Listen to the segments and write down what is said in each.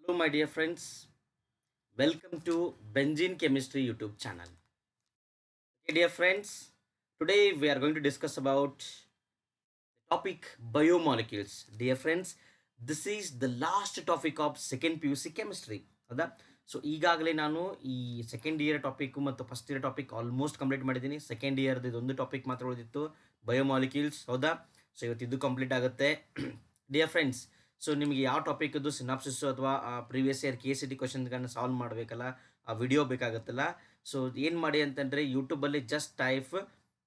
Hello, my dear friends. Welcome to Benzene Chemistry YouTube channel. Okay, dear friends, today we are going to discuss about the topic biomolecules. Dear friends, this is the last topic of second PUC chemistry. ಹೌದಾ so ಈಗಾಗಲೇ ನಾನು ಈ second year topic ಮತ್ತು first year topic almost complete ಮಾಡಿದ್ದೀನಿ. Second ಇಯರ್ದು ಇದೊಂದು topic ಮಾತ್ರ ಉಳಿದಿತ್ತು, biomolecules. ಹೌದಾ, so ಇವತ್ತು ಇದು ಕಂಪ್ಲೀಟ್ ಆಗುತ್ತೆ. ಡಿಯರ್ ಫ್ರೆಂಡ್ಸ್, ಸೊ ನಿಮಗೆ ಯಾವ ಟಾಪಿಕ್ದು ಸಿನಾಪ್ಸಿಸ್ ಅಥವಾ ಪ್ರೀವಿಯಸ್ ಇಯರ್ KCT ಕ್ವಶನ್ಗಳನ್ನ ಸಾಲ್ವ್ ಮಾಡಬೇಕಲ್ಲ, ಆ ವಿಡಿಯೋ ಬೇಕಾಗುತ್ತಲ್ಲ. ಸೊ ಏನು ಮಾಡಿ ಅಂತಂದರೆ, ಯೂಟ್ಯೂಬಲ್ಲಿ ಜಸ್ಟ್ ಟೈಪ್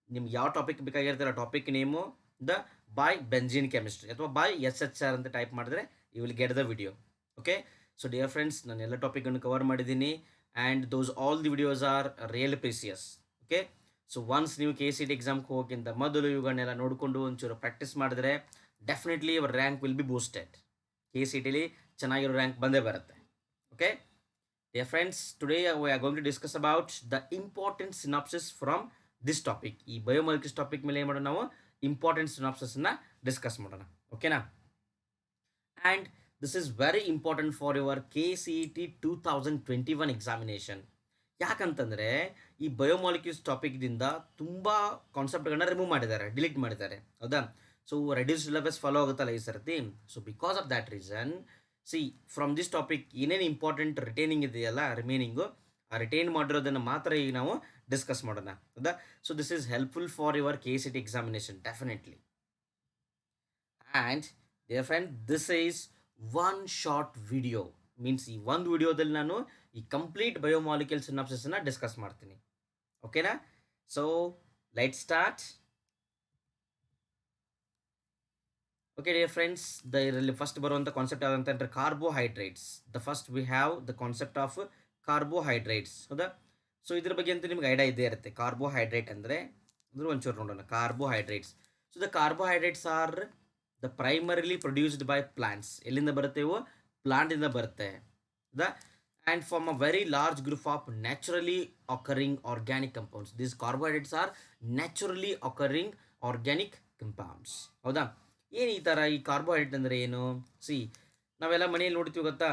ನಿಮ್ಗೆ ಯಾವ ಟಾಪಿಕ್ ಬೇಕಾಗಿರ್ತಾರೆ ಆ topic name the by benzene chemistry ಅಥವಾ ಬೈ SHR ಅಂತ ಟೈಪ್ ಮಾಡಿದ್ರೆ you will get the video. Okay, so dear friends, ನಾನು ಎಲ್ಲ ಟಾಪಿಕನ್ನು ಕವರ್ ಮಾಡಿದ್ದೀನಿ and those all the videos are real precious. Okay, so once ನೀವು KCT ಎಕ್ಸಾಮ್ಗೆ ಹೋಗೋಕ್ಕಿಂತ ಮೊದಲು ಇವುಗಳನ್ನೆಲ್ಲ ನೋಡಿಕೊಂಡು ಒಂಚೂರು ಪ್ರಾಕ್ಟೀಸ್ ಮಾಡಿದ್ರೆ definitely our rank will be boosted. KCTಲಿ ಚೆನ್ನಾಗಿರೋ ರ್ಯಾಂಕ್ ಬಂದೇ ಬರುತ್ತೆ. Okay, dear friends, today we are going to discuss about the important synopsis from this topic. ಈ ಬಯೋಮಾಲಿಕ್ಯೂಲ್ಸ್ ಟಾಪಿಕ್ ಮೇಲೆ ಏನು ಮಾಡೋಣ, ನಾವು ಇಂಪಾರ್ಟೆಂಟ್ ಸಿನಾಪ್ಸಿಸ್ನ ಡಿಸ್ಕಸ್ ಮಾಡೋಣ. ಓಕೆನಾ? And this is very important for your KCT 2021 examination. ಯಾಕಂತಂದರೆ ಈ ಬಯೋಮಾಲಿಕ್ಯೂಲ್ಸ್ ಟಾಪಿಕ್ದಿಂದ ತುಂಬ ಕಾನ್ಸೆಪ್ಟ್ಗಳನ್ನ ರಿಮೂವ್ ಮಾಡಿದ್ದಾರೆ, ಡಿಲೀಟ್ ಮಾಡಿದ್ದಾರೆ. ಹೌದಾ? ಸೊ ರೆಡ್ಯೂಸ್ ಸಿಲೆಬಸ್ ಫಾಲೋ ಆಗುತ್ತಲ್ಲ ಈ ಸರ್ತಿ. So because of that reason, C from this topic ಏನೇನು ಇಂಪಾರ್ಟೆಂಟ್ ರಿಟೈನಿಂಗ್ ಇದೆಯಲ್ಲ, ರಿಮೈನಿಂಗು ಆ ರಿಟೈನ್ ಮಾಡಿರೋದನ್ನು ಮಾತ್ರ ಈಗ ನಾವು ಡಿಸ್ಕಸ್ ಮಾಡೋಣ. ಹೌದಾ? So this is helpful for your KCT examination definitely. And dear friend, this is one short video. Means ಈ ಒಂದು ವಿಡಿಯೋದಲ್ಲಿ ನಾನು ಈ ಕಂಪ್ಲೀಟ್ ಬಯೋಮಾಲಿಕ್ಯೂಲ್ ಸಿನಾಪ್ಸಿಸನ್ನು ಡಿಸ್ಕಸ್ ಮಾಡ್ತೀನಿ. ಓಕೆನಾ? So let start. Okay dear friends, ಇದರಲ್ಲಿ ಫಸ್ಟ್ ಬರುವಂಥ ಕಾನ್ಸೆಪ್ಟ್ ಯಾವ್ದಂತಂದರೆ carbohydrates. First we have the concept of carbohydrates. ಹೌದಾ? ಸೊ ಇದ್ರ ಬಗ್ಗೆ ಅಂತೂ ನಿಮ್ಗೆ ಐಡಿಯಾ ಇದ್ದೇ ಇರುತ್ತೆ. ಕಾರ್ಬೋಹೈಡ್ರೇಟ್ ಅಂದರೆ ಅಂದ್ರೆ ಒಂಚೂರು ನೋಡೋಣ. Carbohydrates, so the carbohydrates are the primarily produced by plants. ಎಲ್ಲಿಂದ ಬರುತ್ತೆ ಇವು? ಪ್ಲಾಂಟಿಂದ ಬರುತ್ತೆ. ಹೌದಾ? And from a very large group of naturally occurring organic compounds. These carbohydrates are naturally occurring organic compounds. ಹೌದಾ? ಏನು ಈ ಥರ ಈ ಕಾರ್ಬೋಹೈಡ್ರೇಟ್ ಅಂದರೆ ಏನು? ಸಿ, ನಾವೆಲ್ಲ ಮನೆಯಲ್ಲಿ ನೋಡ್ತೀವಿ ಗೊತ್ತಾ,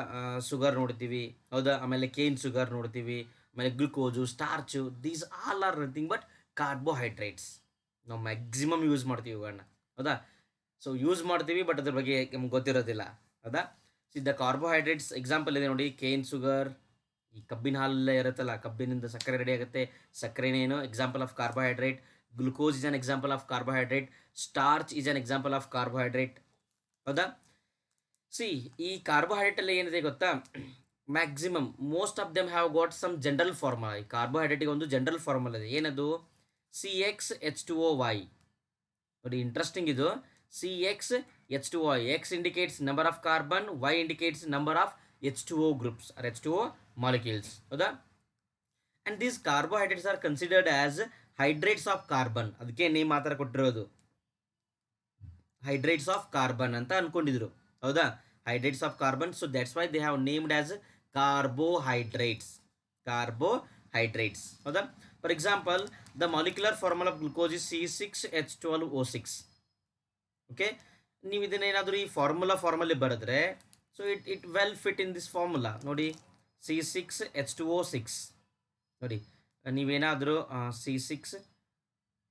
ಶುಗರ್ ನೋಡ್ತೀವಿ. ಹೌದಾ? ಆಮೇಲೆ ಕೇನ್ ಶುಗರ್ ನೋಡ್ತೀವಿ, ಆಮೇಲೆ glucose, starch, these all are nothing but carbohydrates. ನಾವು ಮ್ಯಾಕ್ಸಿಮಮ್ ಯೂಸ್ ಮಾಡ್ತೀವಿ ಇವುಗಳನ್ನ. ಹೌದಾ? ಸೊ ಯೂಸ್ ಮಾಡ್ತೀವಿ, ಬಟ್ ಅದ್ರ ಬಗ್ಗೆ ನಮ್ಗೆ ಗೊತ್ತಿರೋದಿಲ್ಲ. ಹೌದಾ? ಸಿ ದ ಕಾರ್ಬೋಹೈಡ್ರೇಟ್ಸ್ ಎಕ್ಸಾಂಪಲ್ ಇದೆ ನೋಡಿ. ಕೇನ್ ಶುಗರ್, ಈ ಕಬ್ಬಿನ ಹಾಲಲ್ಲೇ ಇರುತ್ತಲ್ಲ, ಕಬ್ಬಿನಿಂದ ಸಕ್ಕರೆ ರೆಡಿ ಆಗುತ್ತೆ. ಸಕ್ಕರೆನೇನು example of carbohydrate. Glucose is an example of carbohydrate. Starch is an example of carbohydrate. ಹೌದಾ? ಸಿ, ಈ ಕಾರ್ಬೋಹೈಡ್ರೇಟಲ್ಲಿ ಏನಿದೆ ಗೊತ್ತಾ, maximum most of them have got some general formula. ಈ ಕಾರ್ಬೋಹೈಡ್ರೇಟಿಗೆ ಒಂದು ಜನರಲ್ ಫಾರ್ಮುಲಾ ಇದೆ. ಏನದು? CxH2OY. ನೋಡಿ, ಇಂಟ್ರೆಸ್ಟಿಂಗ್ ಇದು. CxH2OY. X indicates number of carbon, Y indicates number of H2O groups or H2O molecules. ಹೌದಾ? And these carbohydrates are considered as hydrates of carbon. ಅದಕ್ಕೆ name ಆ ಥರ ಕೊಟ್ಟಿರೋದು, ಹೈಡ್ರೇಟ್ಸ್ ಆಫ್ ಕಾರ್ಬನ್ ಅಂತ ಅನ್ಕೊಂಡಿದ್ರು. ಹೌದಾ? Hydrates of carbon. So that's why they have named as carbohydrates. Carbohydrates. ಹೌದಾ? For example, the molecular formula of glucose is C6H12O6. Okay, ನೀವು ಇದನ್ನೇನಾದರೂ ಈ ಫಾರ್ಮುಲಿ ಬರೆದ್ರೆ, so it well fit in this formula. ನೋಡಿ, C6H2O6. ನೋಡಿ, ನೀವೇನಾದರೂ C6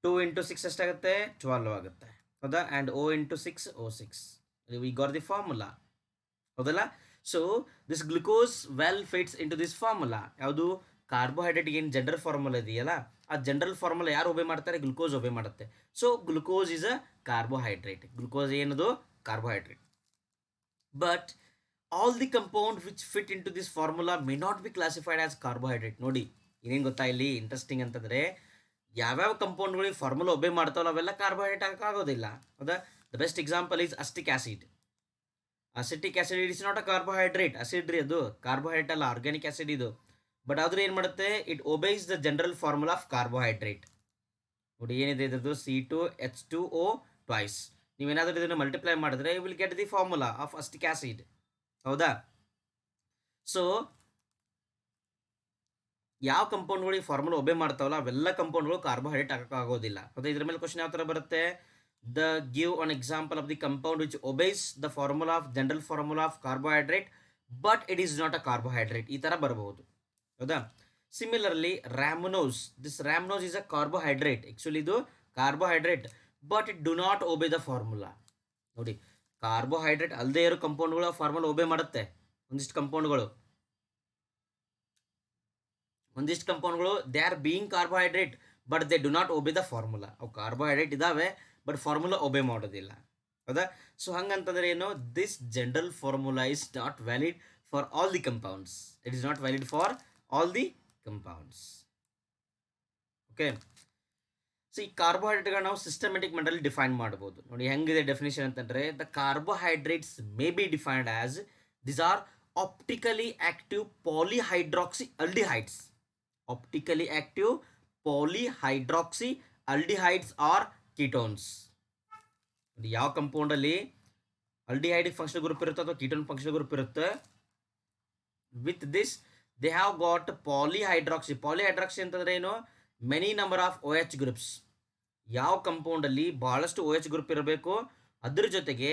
2 ಇಂಟು 6 ಎಷ್ಟಾಗುತ್ತೆ? 12 ಆಗುತ್ತೆ. ಹೌದಾ? And O into 6 O6. We got the formula. ಹೌದಲ್ಲ? So this glucose well fits into this formula. ಯಾವುದು? ಕಾರ್ಬೋಹೈಡ್ರೇಟ್ಗೆ ಏನು ಜನರಲ್ ಫಾರ್ಮುಲಾ ಇದೆಯಲ್ಲ, ಆ ಜನರಲ್ ಫಾರ್ಮುಲಾ ಯಾರು ಒಬೆ ಮಾಡ್ತಾರೆ? ಗ್ಲುಕೋಸ್ ಒಬೆ ಮಾಡುತ್ತೆ. So glucose is a carbohydrate. Glucose ಏನದು? Carbohydrate. But all the compound which fit in to this formula may not be classified as carbohydrate. ನೋಡಿ, ಏನೇನು ಗೊತ್ತಾ ಇಲ್ಲಿ ಇಂಟ್ರೆಸ್ಟಿಂಗ್ ಅಂತಂದರೆ, ಯಾವ್ಯಾವ ಕಂಪೌಂಡ್ಗಳಿಗೆ ಫಾರ್ಮುಲಾ ಒಬೆ ಮಾಡ್ತಾವಲ್ಲ ಅವೆಲ್ಲ ಕಾರ್ಬೋಹೈಡ್ರೇಟ್ ಆಗೋದಿಲ್ಲ. ಹೌದಾ? The best example is ಅಸ್ಟಿಕ್ acid. Acetic acid it is not a carbohydrate. Acid ರೀ ಅದು, ಕಾರ್ಬೋಹೈಡ್ರೇಟ್ ಅಲ್ಲ, ಆರ್ಗ್ಯಾನಿಕ್ ಆಸಿಡ್ ಇದು. ಬಟ್ ಆದರೂ ಏನು ಮಾಡುತ್ತೆ? It obeys the general formula of carbohydrate. ನೋಡಿ, ಏನಿದೆ ಇದ್ರದ್ದು? C2H2O twice. ನೀವೇನಾದರೂ ಇದನ್ನು ಮಲ್ಟಿಪ್ಲೈ ಮಾಡಿದ್ರೆ you will get the formula of acetic acid. ಹೌದಾ? ಸೊ ಯಾವ ಕಂಪೌಂಡ್ಗಳಿಗೆ ಫಾರ್ಮುಲಾ ಒಬೆ ಮಾಡ್ತಾವಲ್ಲ ಅವೆಲ್ಲ ಕಂಪೌಂಡ್ಗಳು ಕಾರ್ಬೋಹೈಡ್ರೇಟ್ ಆಗೋಕ್ಕಾಗೋದಿಲ್ಲ. ಹೌದಾ? ಇದ್ರ ಮೇಲೆ ಕ್ವಶನ್ ಯಾವ ಥರ ಬರುತ್ತೆ? give an example of the compound which obeys the formula of general formula of carbohydrate but it is not a carbohydrate, ಈ ಥರ ಬರಬಹುದು. ಹೌದಾ? Similarly rhamnose, this rhamnose is a carbohydrate, actually ಇದು carbohydrate, but it do not obey the formula. ನೋಡಿ, carbohydrate ಅಲ್ಲದೆ ಇರೋ ಕಂಪೌಂಡ್ಗಳು formula obey ಮಾಡುತ್ತೆ. ಒಂದಿಷ್ಟು ಕಂಪೌಂಡ್ಗಳು they are being carbohydrate but they do not obey the formula. ಅವು ಕಾರ್ಬೋಹೈಡ್ರೇಟ್ ಇದಾವೆ ಬಟ್ ಫಾರ್ಮುಲಾ ಒಬೆ ಮಾಡೋದಿಲ್ಲ. ಹೌದಾ? ಸೊ ಹಂಗಂತಂದ್ರೆ ಏನು, this general formula is not valid for all the compounds. It is not valid for all the compounds. Okay, so ಈ ಕಾರ್ಬೋಹೈಡ್ರೇಟ್ಗಳನ್ನ ನಾವು systematic mentally define ಮಾಡ್ಬೋದು. ನೋಡಿ ಹೆಂಗಿದೆ ಡೆಫಿನೇಷನ್ ಅಂತಂದ್ರೆ, the carbohydrates may be defined as this are optically active polyhydroxy aldehydes. Optically active polyhydroxy aldehydes or ketones. ಯಾವ ಕಂಪೌಂಡಲ್ಲಿ aldehydic functional group ಇರುತ್ತೆ ಅಥವಾ ಕೀಟೋನ್ ಫಂಕ್ಷನಲ್ ಗ್ರೂಪ್ ಇರುತ್ತೆ, with this they have got polyhydroxy. Polyhydroxy ಅಂತಂದ್ರೆ ಏನು, many number of O H groups. ಯಾವ ಕಂಪೌಂಡಲ್ಲಿ ಬಹಳಷ್ಟು ಓ ಎಚ್ ಗ್ರೂಪ್ ಇರಬೇಕು, ಅದ್ರ ಜೊತೆಗೆ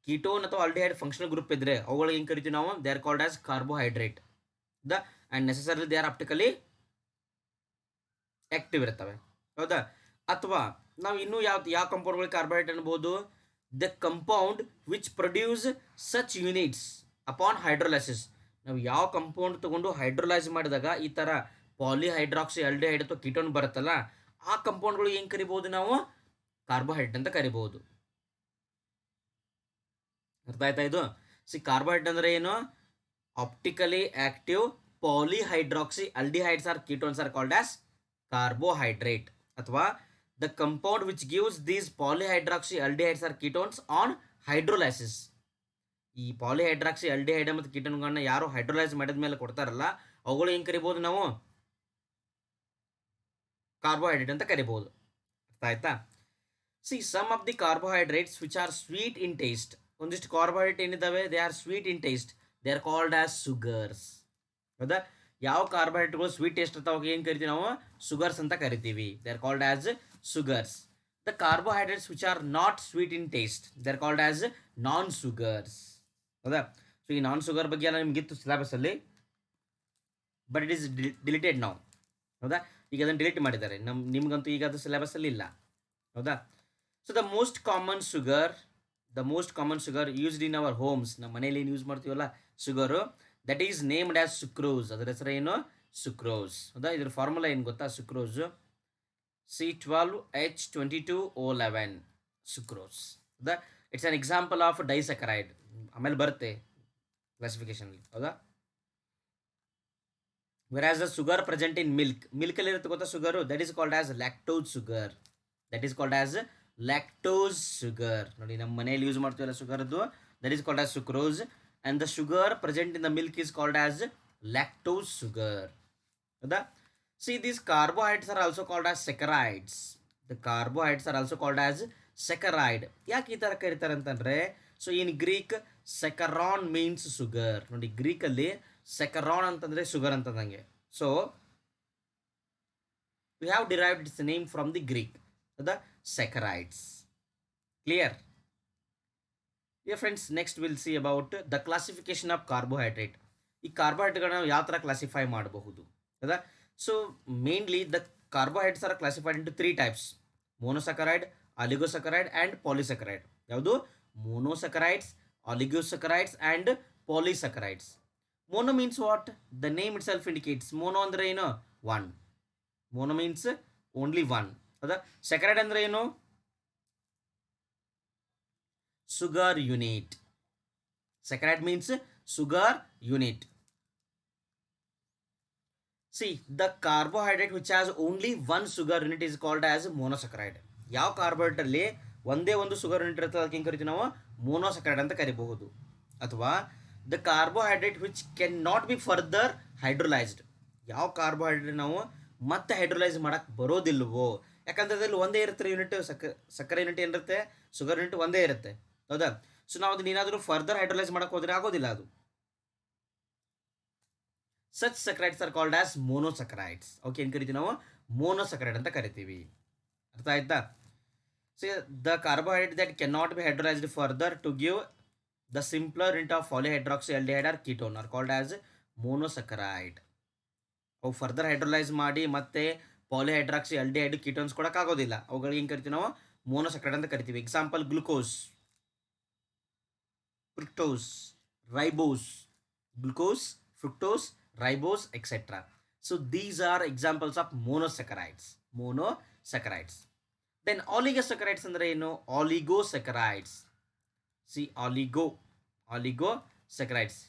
ಕೀಟೋನ್ ಅಥವಾ ಅಲ್ಡಿಹೈಡ್ ಫಂಕ್ಷನಲ್ ಗ್ರೂಪ್ ಇದ್ರೆ ಅವುಗಳಿಗೆ ಏನು ಕರಿತೀವಿ ನಾವು, they are called as carbohydrate. And necessary they are optically active ಇರ್ತವೆ. ಹೌದಾ? ಅಥವಾ ನಾವು ಇನ್ನೂ ಯಾವ ಕಂಪೌಂಡ್ಗಳಿಗೆ ಕಾರ್ಬೋಹೈಡ್ರೇಟ್ ಅನ್ಬೋದು, the compound which produce such units upon hydrolysis. ನಾವು ಯಾವ ಕಂಪೌಂಡ್ ತಗೊಂಡು ಹೈಡ್ರೋಲೈಸ್ ಮಾಡಿದಾಗ ಈ ಥರ ಪಾಲಿಹೈಡ್ರಾಕ್ಸಿ ಆಲ್ಡಿಹೈಡ್ ಅಥವಾ ಕೀಟೋನ್ ಬರುತ್ತಲ್ಲ, ಆ ಕಂಪೌಂಡ್ಗಳು ಏನು ಕರಿಬಹುದು ನಾವು, ಕಾರ್ಬೋಹೈಡ್ರೇಟ್ ಅಂತ ಕರಿಬಹುದು. ಅರ್ಥ ಆಯ್ತಾ ಇದು? ಕಾರ್ಬೋಹೈಡ್ರೇಟ್ ಅಂದ್ರೆ ಏನು, optically active polyhydroxy aldehydes or ketones are called as carbohydrate. ಅಥವಾ the compound which gives these polyhydroxy aldehydes or ketones on hydrolysis. ಈ ಪಾಲಿಹೈಡ್ರಾಕ್ಸಿ aldehyde ಮತ್ತು ಕೀಟೋನ್ಗಳನ್ನ ಯಾರು ಹೈಡ್ರೋಲೈಸ್ ಮಾಡಿದ ಮೇಲೆ ಕೊಡ್ತಾರಲ್ಲ, ಅವುಗಳು ಏನು ಕರಿಬಹುದು ನಾವು, ಕಾರ್ಬೋಹೈಡ್ರೇಟ್ ಅಂತ ಕರಿಬಹುದು. ಅರ್ಥ ಆಯ್ತಾ? Some of the carbohydrates which are sweet in taste. ಒಂದಿಷ್ಟು ಕಾರ್ಬೋಹೈಡ್ರೇಟ್ ಏನಿದಾವೆ, they are sweet in taste, they are called as sugars. ಹೌದಾ? ಯಾವ ಕಾರ್ಬೋಹೈಡ್ರೇಟ್ಗಳು ಸ್ವೀಟ್ ಟೇಸ್ಟ್ ಇರ್ತಾವ ಏನು ಕರಿತೀವಿ ನಾವು, ಸುಗರ್ಸ್ ಅಂತ ಕರಿತೀವಿ. They are called as sugars. The carbohydrates which R not sweet in taste, they are called as non sugars. ಹೌದಾ? So ಈ ನಾನ್ ಶುಗರ್ ಬಗ್ಗೆ ಎಲ್ಲ ನಿಮಗಿತ್ತು ಸಿಲೆಬಸ್ಸಲ್ಲಿ, ಬಟ್ ಇಟ್ ಈಸ್ ಡಿಲೀಟೆಡ್ ನಾವು. ಹೌದಾ? ಈಗ ಅದನ್ನು ಡಿಲೀಟ್ ಮಾಡಿದ್ದಾರೆ, ನಿಮ್ಗಂತೂ ಈಗ ಅದು ಸಿಲೆಬಸ್ಸಲ್ಲಿ ಇಲ್ಲ. ಹೌದಾ? So the most common sugar used in our homes, ನಮ್ಮ ಮನೆಯಲ್ಲಿ ಏನು ಯೂಸ್ ಮಾಡ್ತೀವಲ್ಲ sugar, that is named as sucrose. ಅದರ ಹೆಸರು ಏನು, ಸುಕ್ರೋಸ್. ಹೌದಾ? ಇದ್ರ ಫಾರ್ಮುಲಾ ಏನು ಗೊತ್ತಾ, ಸುಕ್ರೋಸ್ C12H22O11 ಸುಕ್ರೋಸ್. ಹೌದಾ? It's an example of disaccharide. ಆಮೇಲೆ ಬರುತ್ತೆ ಕ್ಲಾಸಿಫಿಕೇಶನಲ್ಲಿ. ಹೌದಾ? whereas the sugar present in milk ಅಲ್ಲಿ ಇರುತ್ತೆ ಗೊತ್ತಾ sugar, that is called as lactose sugar. ನೋಡಿ ನಮ್ಮ ಮನೆಯಲ್ಲಿ ಯೂಸ್ ಮಾಡ್ತೀವಲ್ಲ ಶುಗರ್ದು, that is called as sucrose, and the sugar present in the milk is called as lactose sugar. ಹೌದಾ? See, these carbohydrates are also called as saccharides. The carbohydrates are also called as saccharide. ಯಾಕೆ ಈ ಥರ ಕರೀತಾರೆ ಅಂತಂದರೆ, so in Greek saccharon means sugar. ನೋಡಿ ಗ್ರೀಕಲ್ಲಿ saccharon ಅಂತಂದರೆ sugar ಅಂತಂದಂಗೆ. So we have derived its name from the Greek, the saccharides. Clear? Dear friends, next we'll see about the classification of carbohydrate. ಈ ಕಾರ್ಬೋಹೈಡ್ರೇಟ್ಗಳನ್ನ ನಾವು ಯಾವ ಥರ ಕ್ಲಾಸಿಫೈ ಮಾಡಬಹುದು. ಹೌದಾ? So mainly the carbohydrates are classified into 3 types: monosaccharide, oligosaccharide and polysaccharide. ಯಾವುದು? Monosaccharides, oligosaccharides and polysaccharides. Mono means what? The name itself indicates. Mono ಅಂದರೆ ಏನು? One. Mono means only one. ಹೌದಾ? Saccharide ಅಂದರೆ ಏನು? sugar unit. Saccharide means sugar unit. See, the carbohydrate which has only one sugar unit is called as monosaccharide. ಯಾವ carbohydrate ಅಲ್ಲಿ ಒಂದೇ ಒಂದು sugar unit ಇರ್ತದೆ ಅದಕ್ಕೆ ಏನು ಕರಿತೀವಿ ನಾವು? ಮೋನೋಸಕರೈಡ್ ಅಂತ ಕರಿಬಹುದು. ಅಥವಾ the carbohydrate which can not be further hydrolysed. ಯಾವ ಕಾರ್ಬೋಹೈಡ್ರೇಟ್ ನಾವು ಮತ್ತೆ ಹೈಡ್ರೋಲೈಸ್ ಮಾಡಕ್ಕೆ ಬರೋದಿಲ್ವೋ, ಯಾಕಂದ್ರೆ ಅದ್ರಲ್ಲಿ ಒಂದೇ ಇರುತ್ತೆ ಯೂನಿಟ್, ಸಕ್ಕರೆ ಯೂನಿಟ್ ಏನಿರುತ್ತೆ, ಶುಗರ್ ಯೂನಿಟ್ ಒಂದೇ ಇರುತ್ತೆ. ಹೌದಾ? ಸೊ ನಾವು ಅದನ್ನ ಏನಾದರೂ ಫರ್ದರ್ ಹೈಡ್ರೋಲೈಸ್ ಮಾಡಕ್ಕೆ ಹೋದರೆ ಆಗೋದಿಲ್ಲ ಅದು. Such saccharides are called as monosaccharides. Okay, ಏನು ಕರಿತೀವಿ ನಾವು? ಮೋನೋಸಕ್ರೈಡ್ ಅಂತ ಕರಿತೀವಿ. ಅರ್ಥ ಆಯ್ತಾ? So the carbohydrate that can not be hydrolysed further to give The simpler unit of polyhydroxyaldehyde or ketone are called as monosaccharide. ಅವು ಫರ್ದರ್ ಹೈಡ್ರೋಲೈಸ್ ಮಾಡಿ ಮತ್ತೆ ಪಾಲಿಹೈಡ್ರಾಕ್ಸಿ ಆಲ್ಡಿಹೈಡ್ ಕೀಟೋನ್ಸ್ ಕೊಡೋಕ್ಕಾಗೋದಿಲ್ಲ. ಅವುಗಳಿಗೆ ಏನು ಕರಿತೀವಿ ನಾವು? ಮೋನೋಸಕ್ರೈಡ್ ಅಂತ ಕರಿತೀವಿ. Example glucose, fructose, ribose, glucose, fructose, ribose, etcetera. So these are examples of monosaccharides. Monosaccharides. Then oligosaccharides ಅಂದರೆ ಏನು? Oligosaccharides. See oligosaccharides.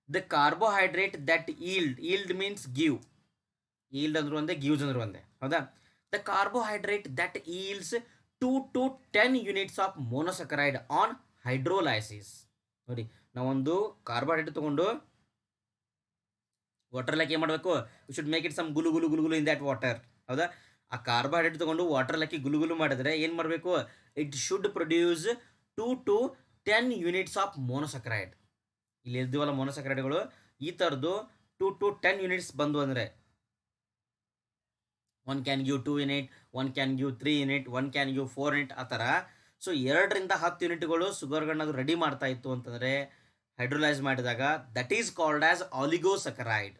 The carbohydrate that yield means give. Yield ಅಂದ್ರು ಒಂದೇ, ಗಿವ್ಸ್ ಅಂದ್ರು ಒಂದೇ, ಹೌದಾ? The carbohydrate that yields 2 to 10 units of monosaccharide on hydrolysis. ನೋಡಿ, ನಾವೊಂದು carbohydrate ತಗೊಂಡು ವಾಟರ್ ಲಾಕಿ ಏನು ಮಾಡಬೇಕು? We should make it some ಗುಲು ಗುಲು ಗುಲು ಗುಲು ಇನ್ ದ್ಯಾಟ್ ವಾಟರ್, ಹೌದಾ? ಆ ಕಾರ್ಬೋಹೈಡ್ರೇಟ್ ತಗೊಂಡು ವಾಟರ್ ಲಾಕಿ ಗುಲು ಗುಲು ಮಾಡಿದ್ರೆ ಏನು ಮಾಡಬೇಕು? It should produce 2 to 10 units of monosaccharide. ಇಲ್ಲಿ ಇರ್ತೀವಲ್ಲ ಮೋನೋಸೆಕರೈಡ್ಗಳು, ಈ ಥರದ್ದು 2 to 10 ಯೂನಿಟ್ಸ್ ಬಂದು ಅಂದರೆ 1 can give 2 unit, 1 can give 3 unit, 1 can give 4 unit, ಆ ಥರ. ಸೊ 2ರಿಂದ 10 ಯೂನಿಟ್ಗಳು ಶುಗರ್ಗಳನ್ನ ಅದು ರೆಡಿ ಮಾಡ್ತಾ ಇತ್ತು ಅಂತಂದರೆ ಹೈಡ್ರೋಲೈಸ್ ಮಾಡಿದಾಗ, that is called as oligosaccharide.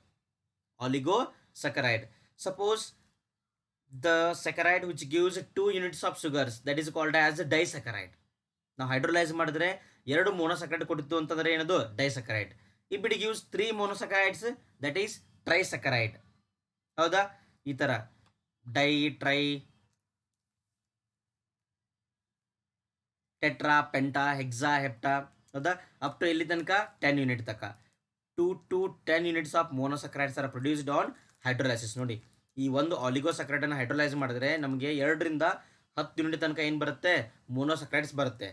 Suppose the saccharide which gives 2 units of sugars, that is called as disaccharide. ನಾವು ಹೈಡ್ರೋಲೈಸ್ ಮಾಡಿದ್ರೆ 2 ಮೋನೋಸೆಕರೈಡ್ ಕೊಟ್ಟಿತ್ತು ಅಂತಂದರೆ ಏನದು? Disaccharide. If it gives 3 monosaccharides, that is trisaccharide, ಹೌದಾ? ಈ ಥರ di, tri, tetra, penta, hexa, hepta, ಹೌದಾ? Up to ಎಲ್ಲಿ ತನಕ? 10 ಯೂನಿಟ್ ತನಕ. 2 to 10 units of monosaccharides are produced on hydrolysis. ನೋಡಿ, ಈ ಒಂದು ಆಲಿಗೋಸೆಕರೈಡನ್ನು ಹೈಡ್ರೋಲೈಸ್ ಮಾಡಿದ್ರೆ ನಮಗೆ 2ರಿಂದ 10 ಯೂನಿಟ್ ತನಕ ಏನು ಬರುತ್ತೆ? ಮೋನೋಸೆಕರೈಡ್ಸ್ ಬರುತ್ತೆ,